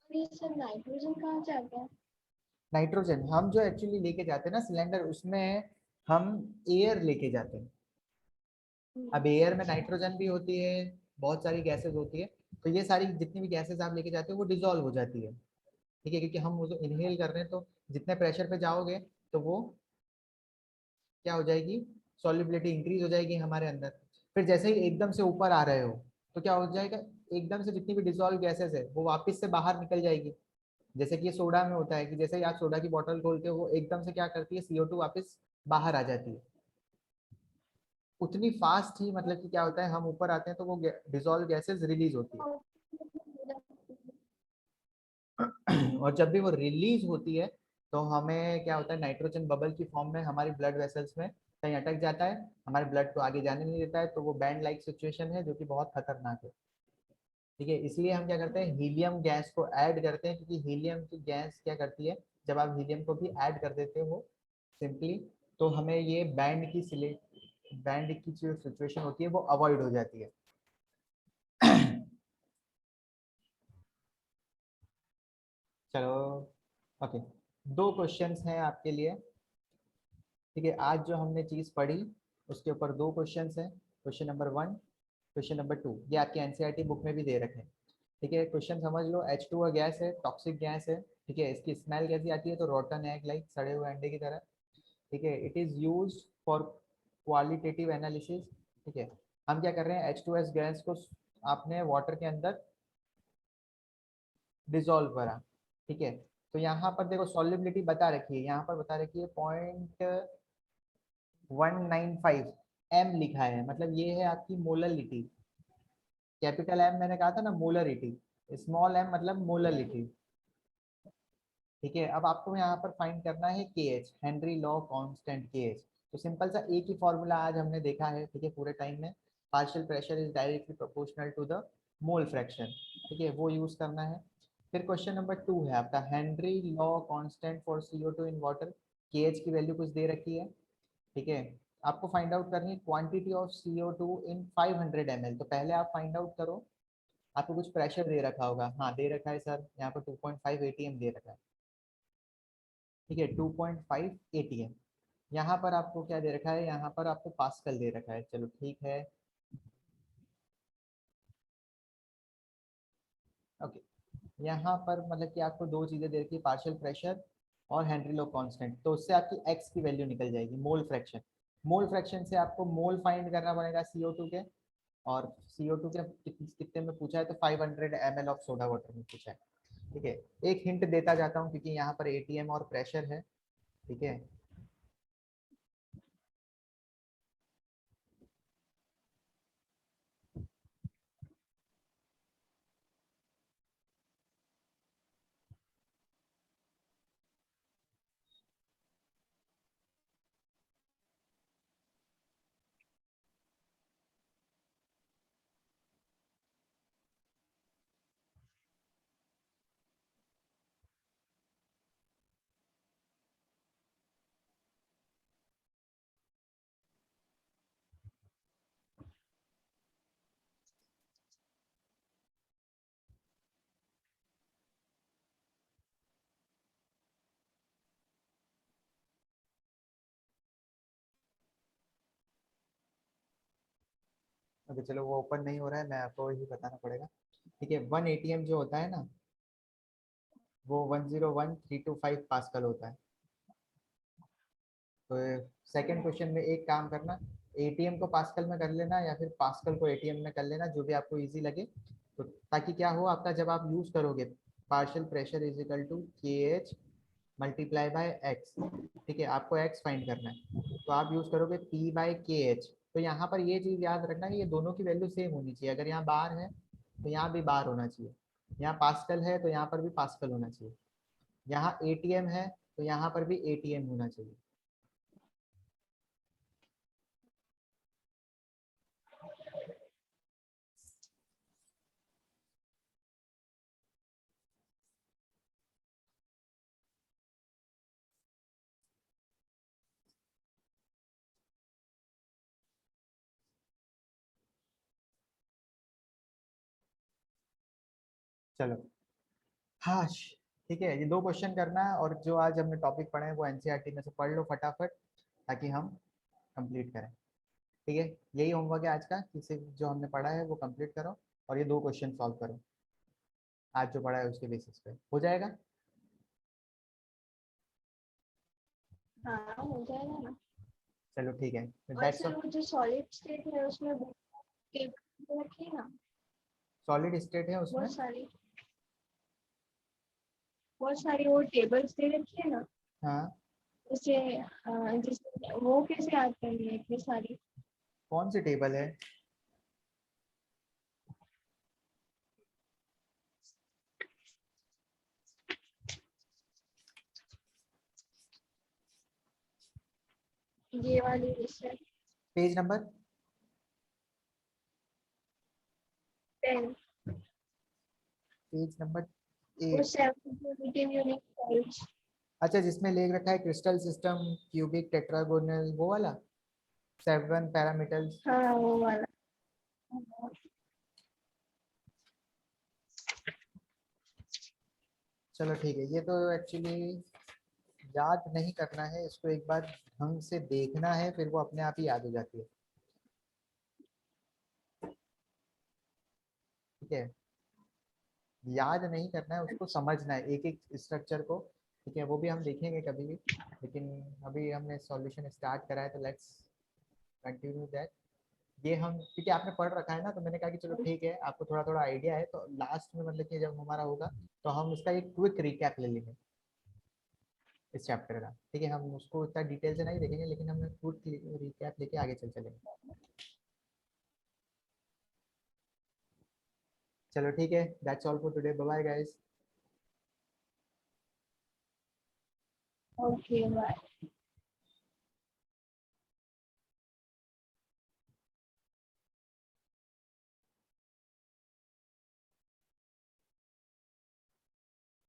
ये सब नाइट्रोजन कहाँ से आ गया? नाइट्रोजन हम जो एक्चुअली लेके जाते हैं ना सिलेंडर, उसमें हम एयर लेके जाते हैं। अब एयर में नाइट्रोजन भी होती है, बहुत सारी गैसेस होती है। तो ये सारी जितनी भी गैसेस आप लेके जाते हो वो डिजोल्व हो जाती है। ठीक है, क्योंकि हम उसको इनहेल कर रहे हैं, तो जितने प्रेशर पे जाओगे तो वो क्या हो जाएगी, सॉल्युबिलिटी इंक्रीज हो जाएगी हमारे अंदर। फिर जैसे ही एकदम से ऊपर आ रहे हो तो क्या हो जाएगा, एकदम से जितनी भी डिजोल्व गैसेस है वो वापस से बाहर निकल जाएगी। जैसे कि ये सोडा में होता है कि जैसे ही आप सोडा की बोतल खोलते हो वो एकदम से क्या करती है, CO2 वापस बाहर आ जाती है। उतनी फास्ट ही मतलब कि क्या होता है, हम ऊपर आते हैं तो वो डिजोल्व गैसेस रिलीज होती है। और जब भी वो रिलीज होती है तो हमें क्या होता है, नाइट्रोजन बबल की फॉर्म में हमारी ब्लड वेसल्स में कहीं अटक जाता है, हमारे ब्लड को आगे जाने नहीं देता है, तो वो बैंड लाइक सिचुएशन है जो कि बहुत खतरनाक है। ठीक है, इसलिए हम क्या करते हैं, हीलियम गैस को ऐड करते हैं, क्योंकि हीलियम की गैस क्या करती है, जब आप हीलियम को भी ऐड कर देते हो सिंपली, तो हमें ये बैंड की जो सिचुएशन होती है वो अवॉइड हो जाती है। चलो ओके, दो क्वेश्चंस हैं आपके लिए। ठीक है, आज जो हमने चीज पढ़ी उसके ऊपर दो क्वेश्चंस हैं, क्वेश्चन नंबर 1, क्वेश्चन नंबर 2, ये आपके एनसीईआरटी बुक में भी दे रखे हैं। ठीक है, क्वेश्चन समझ लो, H2O गैस है, टॉक्सिक गैस है। ठीक है, इसकी स्मेल कैसी आती है, तो रोटन एग लाइक, सड़े हुए अंडे की तरह। ठीक है, it is use for qualitative analysis. ठीक है, हम क्या कर रहे हैं, H2S गैस को आपने वाटर के अंदर डिजोल्व करा। ठीक है, तो यहाँ पर देखो सॉल्युबिलिटी बता रखी है, यहाँ पर बता रखी है 0.195 M लिखा है, मतलब ये है आपकी मोलरिटी। कैपिटल M मैंने कहा था ना, मोलरिटी, स्मॉल m मतलब मोलरिटी। ठीक है, अब आपको यहाँ पर फाइंड करना है KH, Henry law constant KH। तो सिंपल सा एक ही फॉर्मूला आज हमने देखा है, ठीक है, पूरे टाइम में, partial pressure is directly proportional to the mole fraction. ठीक है, वो यूज करना है। फिर क्वेश्चन नंबर 2 है आपका, Henry law constant for CO2 in water. KH की वैल्यू कुछ दे रखी है। ठीक है, आपको फाइंड आउट करनी है quantity of CO2 in 500 ml। तो पहले आप फाइंड आउट करो, आपको कुछ प्रेशर दे रखा होगा, हाँ दे रखा है सर, यहाँ पर 2.5 ATM दे रखा है। ठीक है, 2.5 ATM। यहाँ पर आपको क्या दे रखा है, यहाँ पर आपको पास्कल दे रखा है, चलो ठीक है। ओके, यहाँ पर मतलब कि आपको दो चीजें दे रखी है, पार्शियल प्रेशर और हेनरी लॉ कांस्टेंट, तो उससे आपकी एक्स की वैल्यू निकल जाएगी, मोल फ्रैक्शन। मोल फ्रैक्शन से आपको मोल फाइंड करना पड़ेगा CO2 के, और CO2 के कितने में पूछा है, तो 500 ml ऑफ सोडा वाटर में पूछा है। ठीक है, एक हिंट देता जाता हूँ क्योंकि यहाँ पर ATM और प्रेशर है। ठीक है, ओके चलो, वो ओपन नहीं हो रहा है, मैं आपको ही बताना पड़ेगा। ठीक है, 1 ATM जो होता है ना, वो 101,325 पास्कल होता है। तो सेकंड क्वेश्चन में एक काम करना, ATM को पास्कल में कर लेना या फिर पास्कल को ATM में कर लेना, जो भी आपको इजी लगे। तो ताकि क्या हो आपका, जब आप यूज करोगे, partial pressure is equal to KH multiply by x. ठीक है, आपको एक्स फाइंड करना है, तो आप यूज करोगे P/KH। तो यहाँ पर ये चीज याद रखना कि ये दोनों की वैल्यू सेम होनी चाहिए, अगर यहाँ बार है तो यहाँ भी बार होना चाहिए, यहाँ पास्कल है तो यहाँ पर भी पास्कल होना चाहिए, यहाँ ATM है तो यहाँ पर भी ATM होना चाहिए। चलो, हाँ ठीक है, ये दो क्वेश्चन करना है, और जो आज हमने टॉपिक पढ़े हैं वो एनसीईआरटी में से पढ़ लो फटाफट, ताकि हम कंप्लीट करें। ठीक है, यही होमवर्क है आज का, किसी जो हमने पढ़ा है वो कंप्लीट करो, और ये दो क्वेश्चन सॉल्व करो, आज जो पढ़ा है उसके बेसिस पे हो जाएगा। हाँ हो जाएगा ना। चलो ठीक है, और दैट्स सर वो जो सॉलिड स्टेट है उसमें केबल रखिए ना। सॉलिड स्टेट है बहुत उसमें। सारी बहुत सारी वो टेबल्स दे रखी है ना, हाँ, उसे जिससे वो कैसे याद करनी है इतनी सारी? कौन सी टेबल है? ये वाली list page number 10, page number वो 8। 17 यूनिक फाइल्स। अच्छा, जिसमें लिख रखा है क्रिस्टल सिस्टम, क्यूबिक, टेट्रागोनल, वो वाला 7 पैरामीटर्स। हाँ वो वाला। चलो ठीक है, ये तो एक्चुअली याद नहीं करना है, इसको एक बार ढंग से देखना है, फिर वो अपने आप ही याद हो जाती है। ठीक है, याद नहीं करना है, उसको समझना है एक एक स्ट्रक्चर को। ठीक है, वो भी हम देखेंगे कभी भी, लेकिन अभी हमने सॉल्यूशन स्टार्ट करा है तो लेट्स कंटिन्यू दैट। ये हम, क्योंकि आपने पढ़ रखा है ना, तो मैंने कहा कि चलो ठीक है, आपको थोड़ा थोड़ा आइडिया है, तो लास्ट में मतलब कि जब हमारा होगा तो हम उसका एक क्विक रिकैप ले लेंगे इस चैप्टर का। ठीक है, हम उसको इतना डिटेल से नहीं देखेंगे, लेकिन हम क्विक रिकैप लेके आगे चल चलेंगे। चलो ठीक है, that's all for today, bye bye guys. Okay bye.